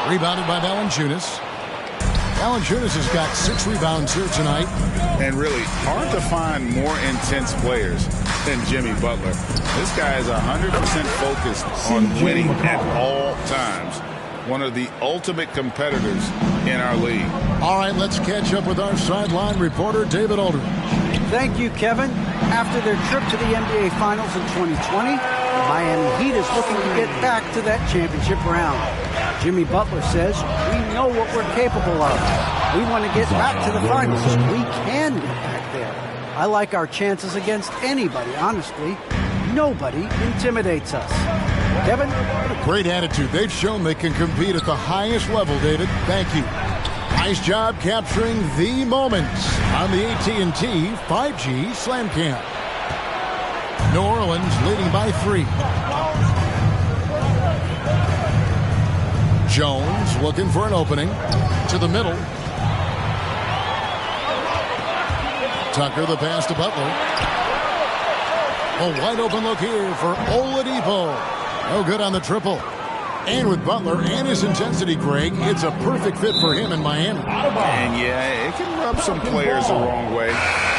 Rebounded by Valanciunas. Valanciunas has got 6 rebounds here tonight. And really hard to find more intense players than Jimmy Butler. This guy is 100% focused on winning at all times. One of the ultimate competitors in our league. All right, let's catch up with our sideline reporter, David Aldridge. Thank you, Kevin. After their trip to the NBA Finals in 2020, the Miami Heat is looking to get back to that championship round. Jimmy Butler says, we know what we're capable of. We want to get back to the finals. We can get back there. I like our chances against anybody, honestly. Nobody intimidates us. Kevin? What a great attitude. They've shown they can compete at the highest level, David. Thank you. Nice job capturing the moments on the AT&T 5G Slam Cam. New Orleans leading by 3. Jones looking for an opening. To the middle. Tucker the pass to Butler. A wide open look here for Oladipo. No good on the triple. And with Butler and his intensity, Greg, it's a perfect fit for him in Miami. And yeah, it can rub some players the wrong way,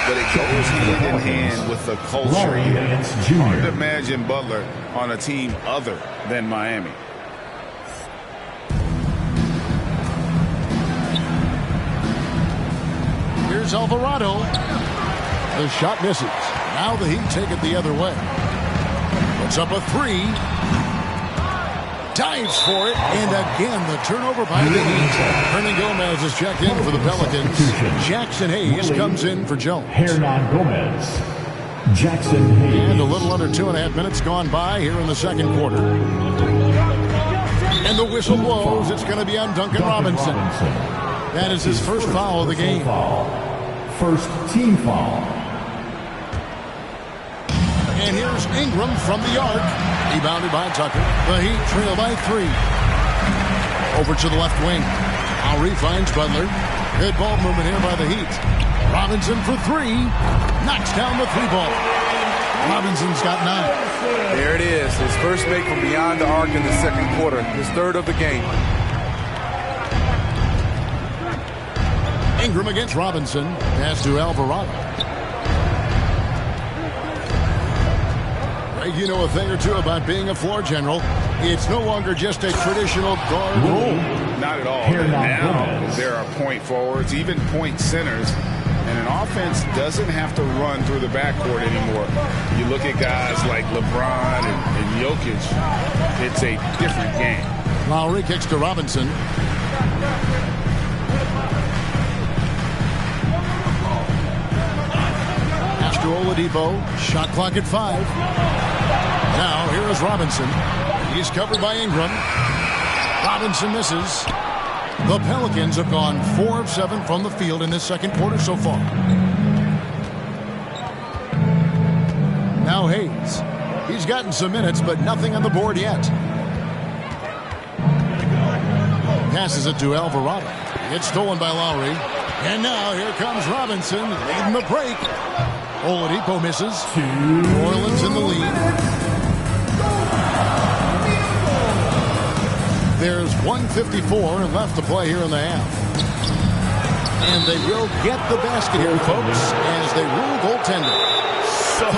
but it goes hand in hand with the culture here. Hard to imagine Butler on a team other than Miami. Here's Alvarado. The shot misses. Now the Heat take it the other way. Puts up a three. Dives for it, and again the turnover by the Heat. Hernan Gomez is checked in for the Pelicans. Jackson Hayes comes in for Jones. Hernan Gomez. Jackson Hayes. And a little under 2.5 minutes gone by here in the second quarter. And the whistle blows. It's going to be on Duncan Robinson. That is his first foul of the game. First team foul. And here's Ingram from the arc. Rebounded by Tucker. The Heat trail by 3. Over to the left wing. Lowry finds Butler. Good ball movement here by the Heat. Robinson for 3. Knocks down the 3-ball. Robinson's got 9. There it is. His first make from beyond the arc in the second quarter. His third of the game. Ingram against Robinson. Pass to Alvarado. You know a thing or two about being a floor general. It's no longer just a traditional guard role. Not at all. Now there are point forwards, even point centers, and an offense doesn't have to run through the backcourt anymore. You look at guys like LeBron and Jokic, it's a different game. Lowry kicks to Robinson. Pass to Oladipo. Shot clock at 5. Now, here is Robinson. He's covered by Ingram. Robinson misses. The Pelicans have gone 4 of 7 from the field in this second quarter so far. Now Hayes. He's gotten some minutes, but nothing on the board yet. Passes it to Alvarado. It's stolen by Lowry. And now here comes Robinson leading the break. Oladipo misses. New Orleans in the lead. There's 1:54 left to play here in the half. And they will get the basket here, folks, as they rule goaltender. So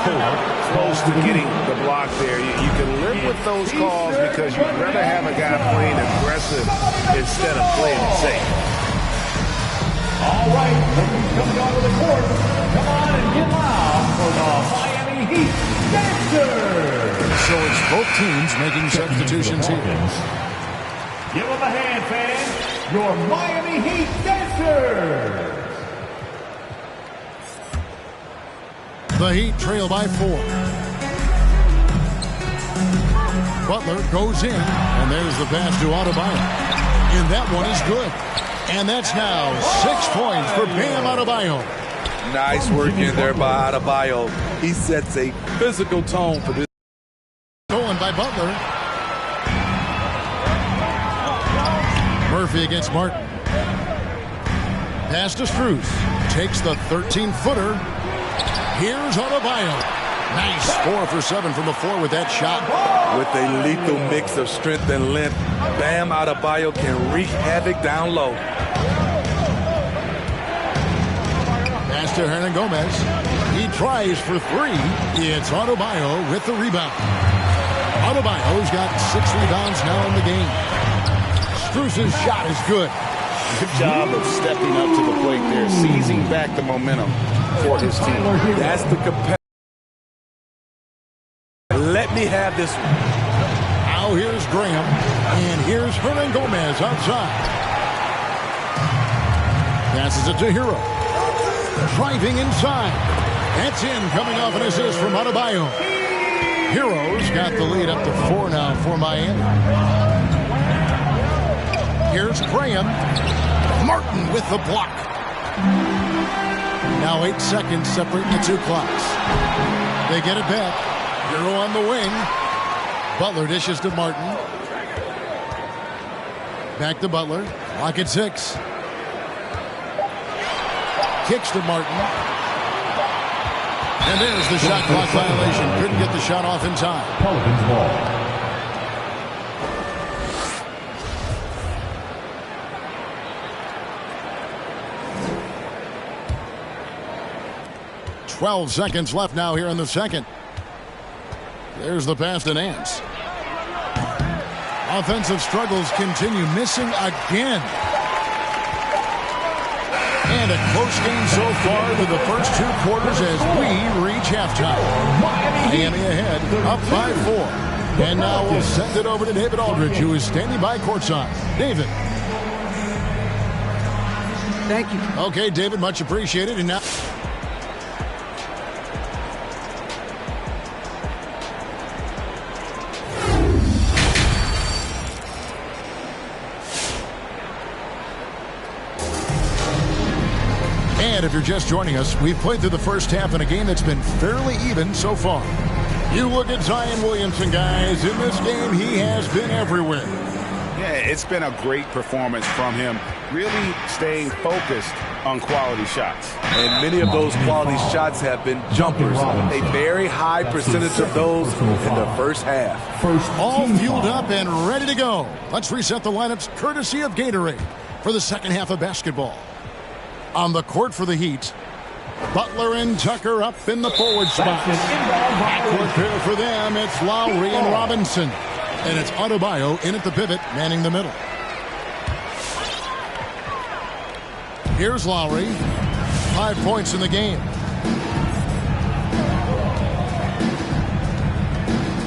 close to getting the block there. You can live with those calls because you'd rather have a guy playing aggressive instead of playing safe. All right, coming onto the court. Come on and get loud for the Miami Heat Dancers. So it's both teams making substitutions here. Give them a hand, fans. Your Miami Heat Dancers. The Heat trail by 4. Butler goes in, and there's the pass to Adebayo. And that one is good. And that's now 6 points for Bam Adebayo. Nice work in there by Adebayo. He sets a physical tone for this. Stolen by Butler. Murphy against Martin. Pass to Strus. Takes the 13-footer. Here's Adebayo. Nice 4 for 7 from the floor with that shot. With a lethal mix of strength and length, Bam Adebayo can wreak havoc down low. Pass to Hernan Gomez. He tries for 3. It's Adebayo with the rebound. Adebayo's got 6 rebounds now in the game. Strus's shot is good. Good job of stepping up to the plate there, seizing back the momentum for his team. That's the competitive. Let me have this one. Now here's Graham, and here's Hernan Gomez outside. Passes it to Hero. Driving inside. That's in, coming off an assist from Adebayo. Hero's got the lead up to 4 now for Miami. Here's Graham. Martin with the block. Now 8 seconds separating the 2 clocks. They get it back. Hero on the wing. Butler dishes to Martin. Back to Butler. Clock at 6. Kicks to Martin. And there's the shot clock violation. Couldn't get the shot off in time. Pelicans ball. 12 seconds left now here in the second. There's the pass to Nance. Offensive struggles continue, missing again. And a close game so far to the first 2 quarters as we reach halftime. Miami ahead, up 5-4. And now we'll send it over to David Aldridge, who is standing by courtside. David. Thank you. Okay, David, much appreciated. And now... And if you're just joining us, we've played through the first half in a game that's been fairly even so far. You look at Zion Williamson, guys. In this game, he has been everywhere. Yeah, it's been a great performance from him, really staying focused on quality shots. And many of those quality shots have been jumpers. A very high percentage of those in the first half. All fueled up and ready to go. Let's reset the lineups courtesy of Gatorade for the second half of basketball. On the court for the Heat, Butler and Tucker up in the forward spot. Backcourt pair for them, it's Lowry and Robinson. And it's Adebayo in at the pivot, manning the middle. Here's Lowry. 5 points in the game.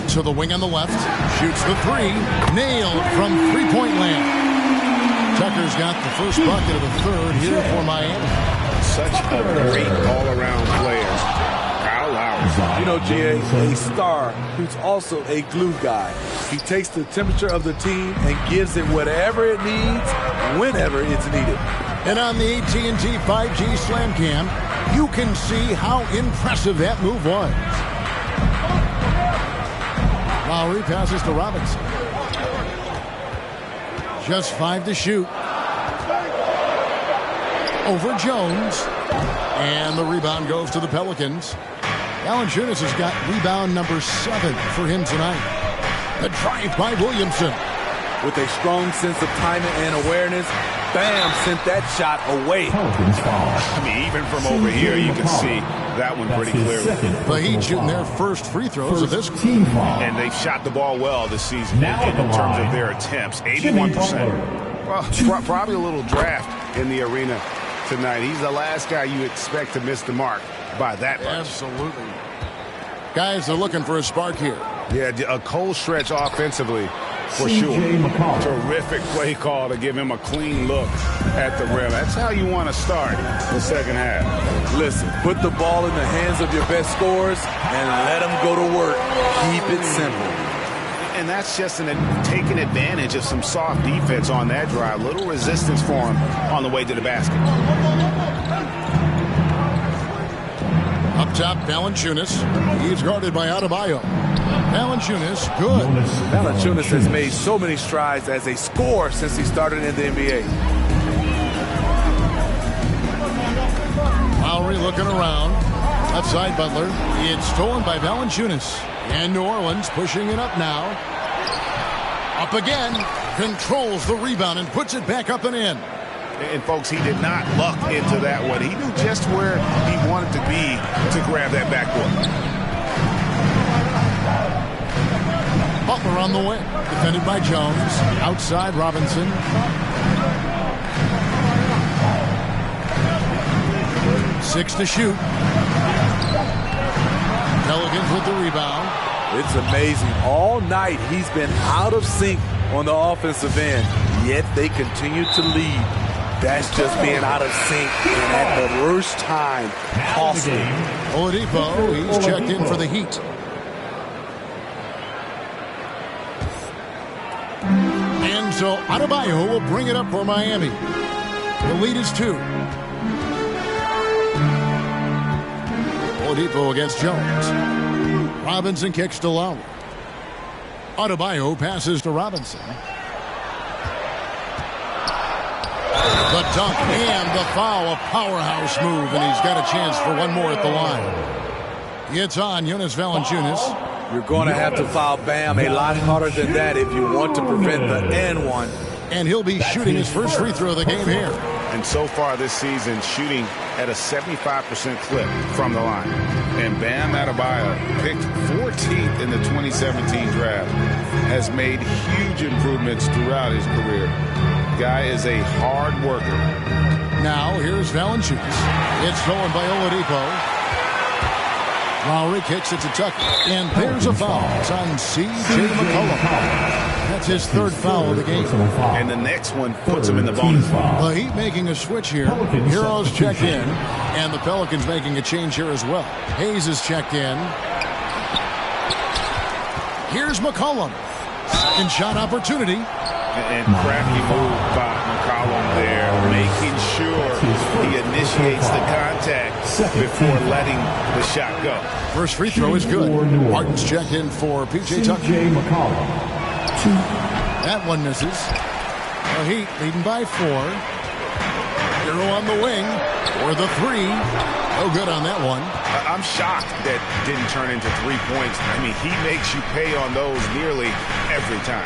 To the wing on the left. Shoots the 3. Nailed from three-point land. Tucker's got the first bucket of the third here for Miami. Such a great all-around player. Kyle Lowry. You know, G.A., a star who's also a glue guy. He takes the temperature of the team and gives it whatever it needs, whenever it's needed. And on the AT&T 5G Slam Cam, you can see how impressive that move was. Lowry passes to Robinson. Just 5 to shoot. Over Jones. And the rebound goes to the Pelicans. Valanciunas has got rebound number 7 for him tonight. The drive by Williamson. With a strong sense of timing and awareness, bam, sent that shot away. I mean, even from over here, you can see that one pretty clearly. The Heat shooting their first free throws of this team. And they've shot the ball well this season in terms of their attempts. 81%. Well, probably a little draft in the arena tonight. He's the last guy you expect to miss the mark by that much. Absolutely. Guys, they're looking for a spark here. Yeah, a cold stretch offensively. For sure. Terrific play call to give him a clean look at the rim. That's how you want to start the second half. Listen, put the ball in the hands of your best scorers and let them go to work. Keep it simple. And that's just taking advantage of some soft defense on that drive. Little resistance for him on the way to the basket. Up top, Valanciunas. He's guarded by Adebayo. Valanciunas, good. Valanciunas has made so many strides as a scorer since he started in the NBA. Lowry looking around. Left side, Butler. It's stolen by Valanciunas. And New Orleans pushing it up now. Up again. Controls the rebound and puts it back up and in. And, folks, he did not luck into that one. He knew just where he wanted to be to grab that backboard. Butler on the wing. Defended by Jones. Outside, Robinson. Six to shoot. Pelicans with the rebound. It's amazing. All night he's been out of sync on the offensive end, yet they continue to lead. That's just being out of sync and at the worst time. Costly. Oladipo, he's checked in for the Heat. And so Adebayo will bring it up for Miami. The lead is 2. Oladipo against Jones. Robinson kicks to Lowry. Adebayo passes to Robinson. The dunk and the foul, a powerhouse move, and he's got a chance for one more at the line. It's on Jonas Valanciunas. You're going to have to foul Bam a lot harder than that if you want to prevent the and one. And he'll be shooting his first free throw of the game here. And so far this season, shooting at a 75% clip from the line. And Bam Adebayo, picked 14th in the 2017 draft, has made huge improvements throughout his career. Guy is a hard worker. Now here's Valanciunas. It's stolen by Oladipo. Lowry kicks it to Tucker. And there's a foul. It's on C.J. McCollum. That's his third foul of the game. And the next one puts him in the bonus. The Heat making a switch here. Heroes check in. And the Pelicans making a change here as well. Hayes is checked in. Here's McCollum. Second shot opportunity. And crafty move by McCollum there, making sure he initiates the contact before letting the shot go. First free throw is good. Martin's checked in for P.J. Tucker. That one misses. The Heat leading by 4. Hero on the wing for the 3. No good on that one. I'm shocked that didn't turn into 3 points. I mean, he makes you pay on those nearly every time.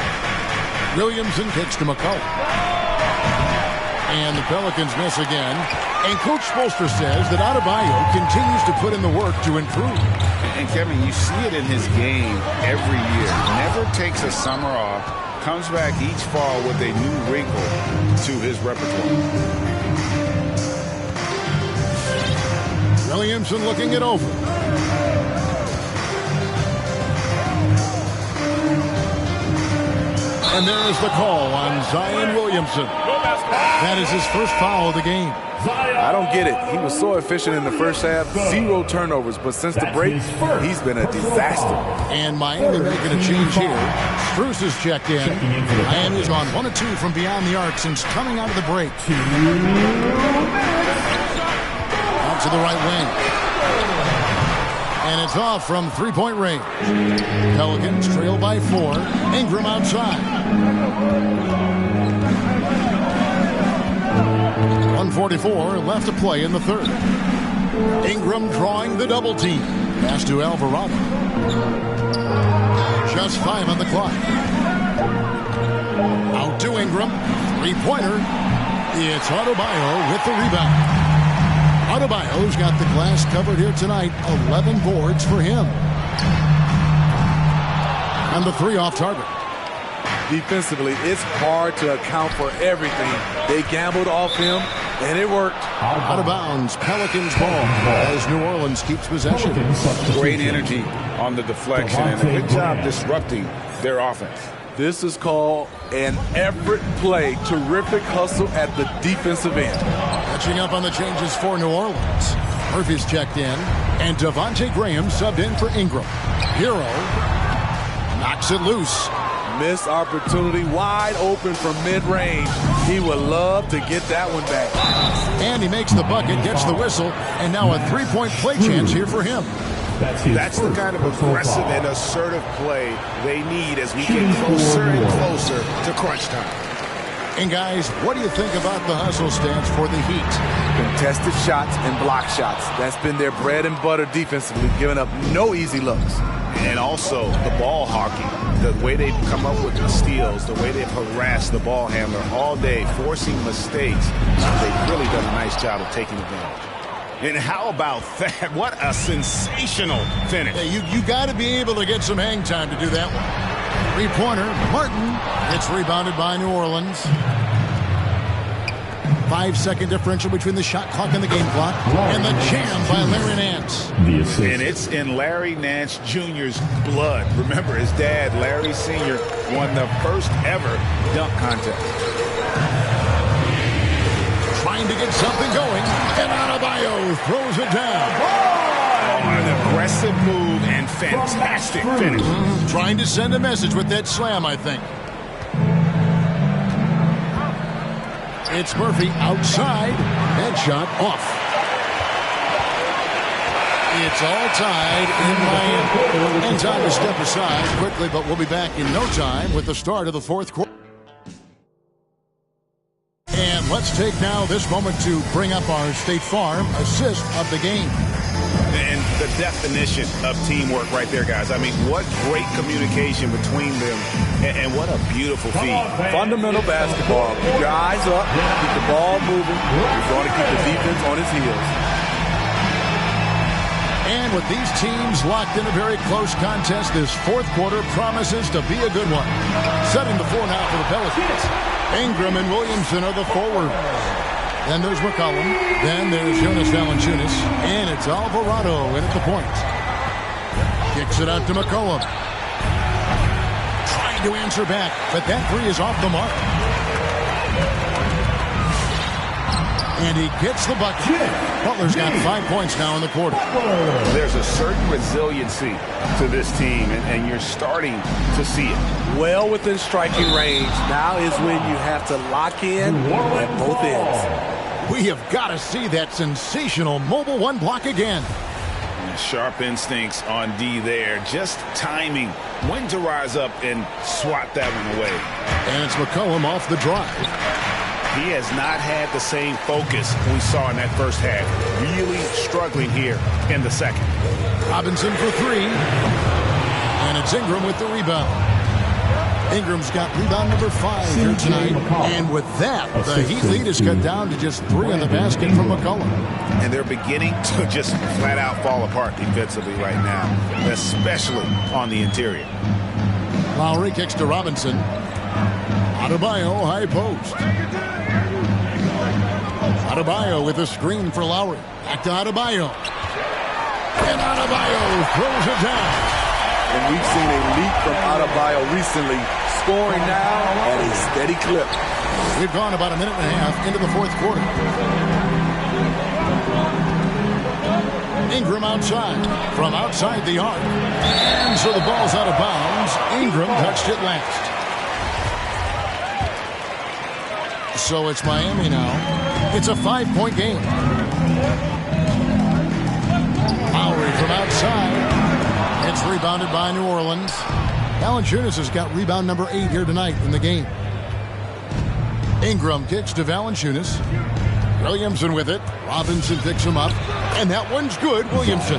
Williamson kicks to McCollum. And the Pelicans miss again. And Coach Spoelstra says that Adebayo continues to put in the work to improve. And Kevin, you see it in his game every year. Never takes a summer off. Comes back each fall with a new wrinkle to his repertoire. Williamson looking it over. And there's the call on Zion Williamson. That is his first foul of the game. I don't get it. He was so efficient in the first half, 0 turnovers, but since the break, he's been a disaster. And Miami making a change here. Strus is checked in. Miami's gone 1 of 2 from beyond the arc since coming out of the break. Out to the right wing. And it's off from three-point range. Pelicans trail by 4. Ingram outside. 1:44 left to play in the third. Ingram drawing the double team. Pass to Alvarado. Just 5 on the clock. Out to Ingram. Three-pointer. It's Adebayo with the rebound. Adebayo's got the glass covered here tonight. 11 boards for him. And the 3 off target. Defensively, it's hard to account for everything. They gambled off him, and it worked. Out of bounds, Pelicans ball as New Orleans keeps possession. Great energy on the deflection and a good job disrupting their offense. This is called an effort play. Terrific hustle at the defensive end. Catching up on the changes for New Orleans. Murphy's checked in, and Devontae Graham subbed in for Ingram. Hero knocks it loose. Missed opportunity, wide open from mid-range. He would love to get that one back. And he makes the bucket, gets the whistle, and now a 3-point play chance here for him. That's the kind of aggressive and assertive play they need as we get closer and closer to crunch time. And guys, what do you think about the hustle stance for the Heat? Contested shots and block shots. That's been their bread and butter defensively, giving up no easy looks. And also the ball hawking, the way they come up with the steals, the way they've harassed the ball handler all day, forcing mistakes. They've really done a nice job of taking advantage. And how about that? What a sensational finish. Yeah, you got to be able to get some hang time to do that one. Three-pointer, Martin. It's rebounded by New Orleans. 5-second differential between the shot clock and the game clock. And the jam by Larry Nance. And it's in Larry Nance Jr.'s blood. Remember, his dad, Larry Sr., won the first ever dunk contest. Trying to get something going. And Adebayo throws it down. Oh, an aggressive move and fantastic finish. Trying to send a message with that slam, I think. It's Murphy outside. Headshot off. It's all tied in Miami. And time to step aside quickly, but we'll be back in no time with the start of the fourth quarter. And let's take now this moment to bring up our State Farm assist of the game. And the definition of teamwork right there, guys. I mean, what great communication between them, and what a beautiful feed. Fundamental basketball. Keep your eyes up, keep the ball moving. You're going to keep the defense on his heels. And with these teams locked in a very close contest, this fourth quarter promises to be a good one. Setting the floor now for the Pelicans. Ingram and Williamson are the forwards. Then there's McCollum. Then there's Jonas Valanciunas. And it's Alvarado in at the point. Kicks it out to McCollum. Trying to answer back, but that three is off the mark. And he gets the bucket. Butler's got 5 points now in the quarter. There's a certain resiliency to this team, and you're starting to see it. Well within striking range. Now is when you have to lock in at both ends. We have got to see that sensational mobile one block again. Sharp instincts on D there. Just timing when to rise up and swat that one away. And it's McCollum off the drive. He has not had the same focus we saw in that first half. Really struggling here in the second. Robinson for three. And it's Ingram with the rebound. Ingram's got rebound number 5 here tonight. And with that, the Heat lead is cut down to just 3 on the basket from McCollum. And they're beginning to just flat out fall apart defensively right now, especially on the interior. Lowry kicks to Robinson. Adebayo high post. Adebayo with a screen for Lowry. Back to Adebayo. And Adebayo throws it down. And we've seen a leap from Adebayo recently, scoring now at a steady clip. We've gone about a minute and a half into the fourth quarter. Ingram outside, from outside the arc. And so the ball's out of bounds. Ingram touched it last. So it's Miami now. It's a 5-point game. Lowry from outside. It's rebounded by New Orleans. Valanciunas has got rebound number 8 here tonight in the game. Ingram kicks to Valanciunas. Williamson with it. Robinson picks him up. And that one's good. Williamson.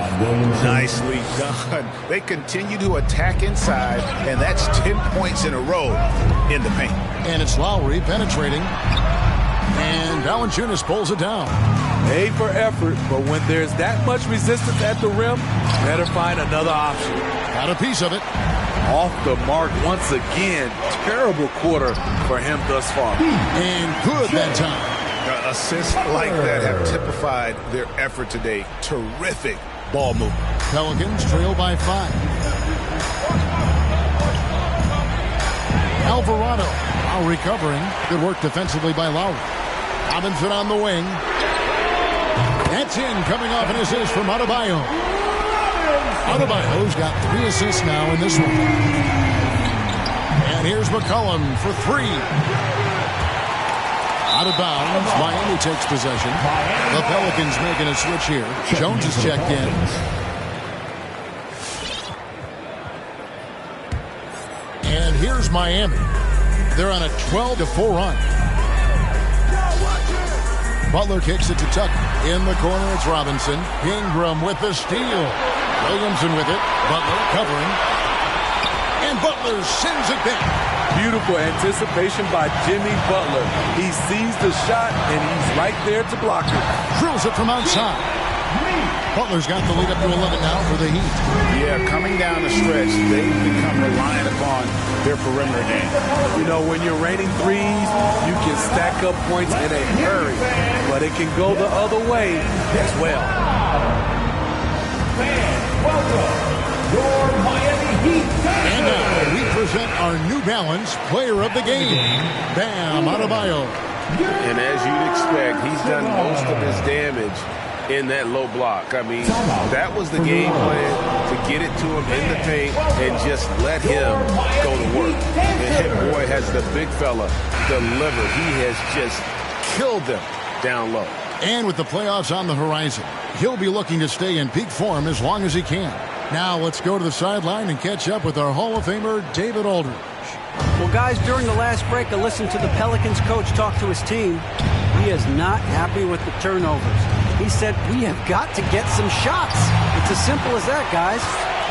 Nicely done. They continue to attack inside, and that's 10 points in a row in the paint. And it's Lowry penetrating. And Valanciunas pulls it down. A for effort, but when there's that much resistance at the rim, better find another option. Got a piece of it. Off the mark once again. Terrible quarter for him thus far. And good that time. Assists like that have typified their effort today. Terrific ball movement. Pelicans trail by 5. Alvarado now recovering. Good work defensively by Lowry. Robinson on the wing. That's in, coming off an assist from Adebayo. Adebayo's got 3 assists now in this one. And here's McCollum for 3. Out of bounds. Miami takes possession. The Pelicans making a switch here. Jones is checked in. And here's Miami. They're on a 12-4 run. Butler kicks it to Tucker. In the corner, it's Robinson. Ingram with the steal. Williamson with it. Butler covering. And Butler sends it back. Beautiful anticipation by Jimmy Butler. He sees the shot, and he's right there to block it. Drills it from outside. Butler's got the lead up to 11 now for the Heat. Yeah, coming down the stretch, they've become reliant upon their perimeter game. You know, when you're raining threes, you can stack up points in a hurry, but it can go the other way as well. Fans, welcome your Miami Heat. And now we present our New Balance Player of the Game, Bam Adebayo. And as you'd expect, he's done most of his damage in that low block. I mean, that was the game plan, to get it to him in the paint and just let him go to work. And boy, has the big fella delivered. He has just killed them down low. And with the playoffs on the horizon, he'll be looking to stay in peak form as long as he can. Now let's go to the sideline and catch up with our Hall of Famer, David Aldridge. Well, guys, during the last break, I listened to the Pelicans coach talk to his team. He is not happy with the turnovers. He said, we have got to get some shots. It's as simple as that, guys.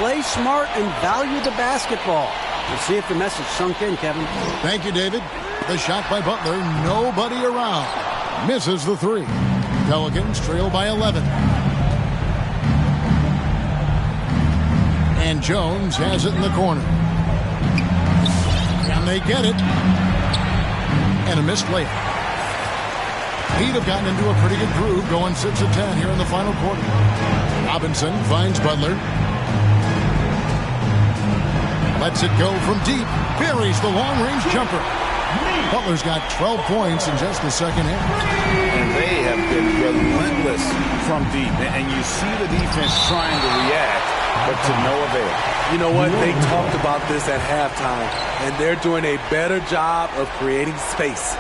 Play smart and value the basketball. We'll see if the message sunk in, Kevin. Thank you, David. The shot by Butler, nobody around. Misses the three. Pelicans trail by 11. And Jones has it in the corner. And they get it. And a missed layup. He'd have gotten into a pretty good groove going 6 of 10 here in the final quarter. Robinson finds Butler. Lets it go from deep. Buries the long-range jumper. Butler's got 12 points in just the second half. And they have been relentless from deep. And you see the defense trying to react, but to no avail. You know what? They talked about this at halftime, and they're doing a better job of creating space.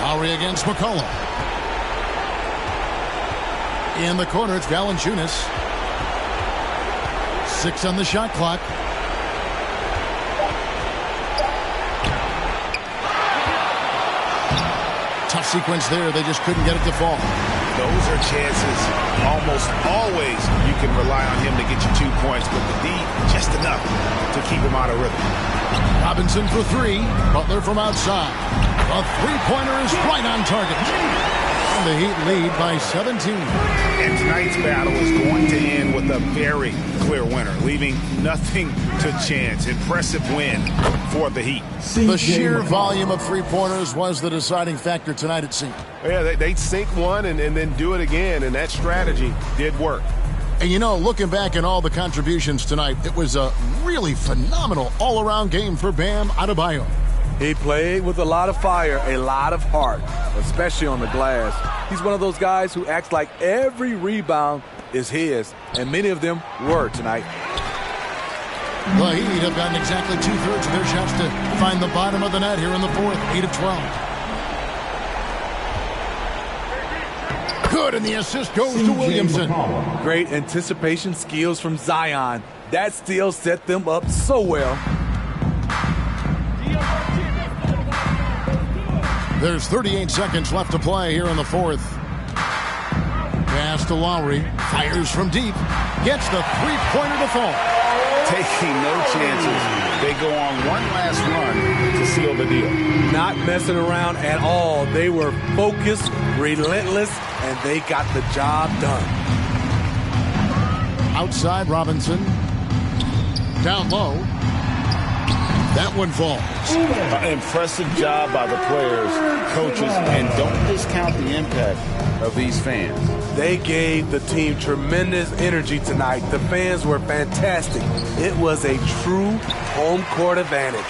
Lowry against McCollum. In the corner, it's Valanciunas. 6 on the shot clock. Tough sequence there. They just couldn't get it to fall. Those are chances almost always you can rely on him to get you 2 points, but the D, just enough to keep him out of rhythm. Robinson for 3. Butler from outside. A three-pointer is right on target. And the Heat lead by 17. And tonight's battle is going to end with a very clear winner, leaving nothing to chance. Impressive win for the Heat. The sheer volume of three-pointers was the deciding factor tonight, it seemed. Yeah, they'd sink one and then do it again, and that strategy did work. And you know, looking back at all the contributions tonight, it was a really phenomenal all-around game for Bam Adebayo. He played with a lot of fire, a lot of heart, especially on the glass. He's one of those guys who acts like every rebound is his, and many of them were tonight. The Heat have gotten exactly 2/3 of their shots to find the bottom of the net here in the fourth, 8 of 12. Good, and the assist goes to Williamson. Great anticipation skills from Zion. That steal set them up so well. There's 38 seconds left to play here in the fourth. Pass to Lowry. Fires from deep. Gets the three-pointer to fall. Taking no chances. They go on one last run to seal the deal. Not messing around at all. They were focused, relentless, and they got the job done. Outside Robinson. Down low. That one falls. Impressive job by the players, coaches, and don't discount the impact of these fans. They gave the team tremendous energy tonight. The fans were fantastic. It was a true home court advantage.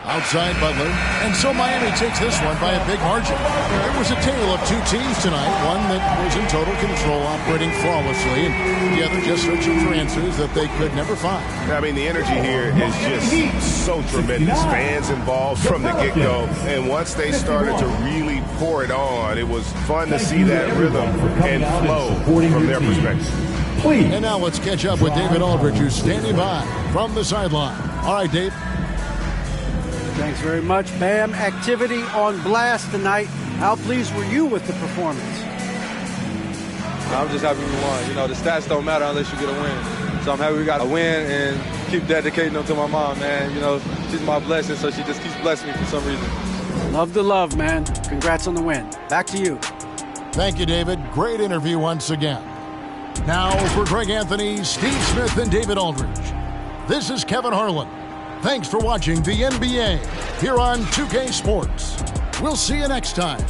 Outside Butler. And so Miami takes this one by a big margin. It was a tale of two teams tonight. One that was in total control, operating flawlessly, and the other just searching for answers that they could never find. I mean, the energy here is just so tremendous. Fans involved from the get-go. And once they started to really pour it on, it was fun to see that rhythm and flow from their perspective. And now let's catch up with David Aldridge, who's standing by from the sideline. All right, Dave. Thanks very much, Bam. Activity on blast tonight. How pleased were you with the performance? I'm just happy we won. You know, the stats don't matter unless you get a win. So I'm happy we got a win and keep dedicating them to my mom, man. You know, she's my blessing, so she just keeps blessing me for some reason. Love the love, man. Congrats on the win. Back to you. Thank you, David. Great interview once again. Now for Greg Anthony, Steve Smith, and David Aldridge. This is Kevin Harlan. Thanks for watching the NBA here on 2K Sports. We'll see you next time.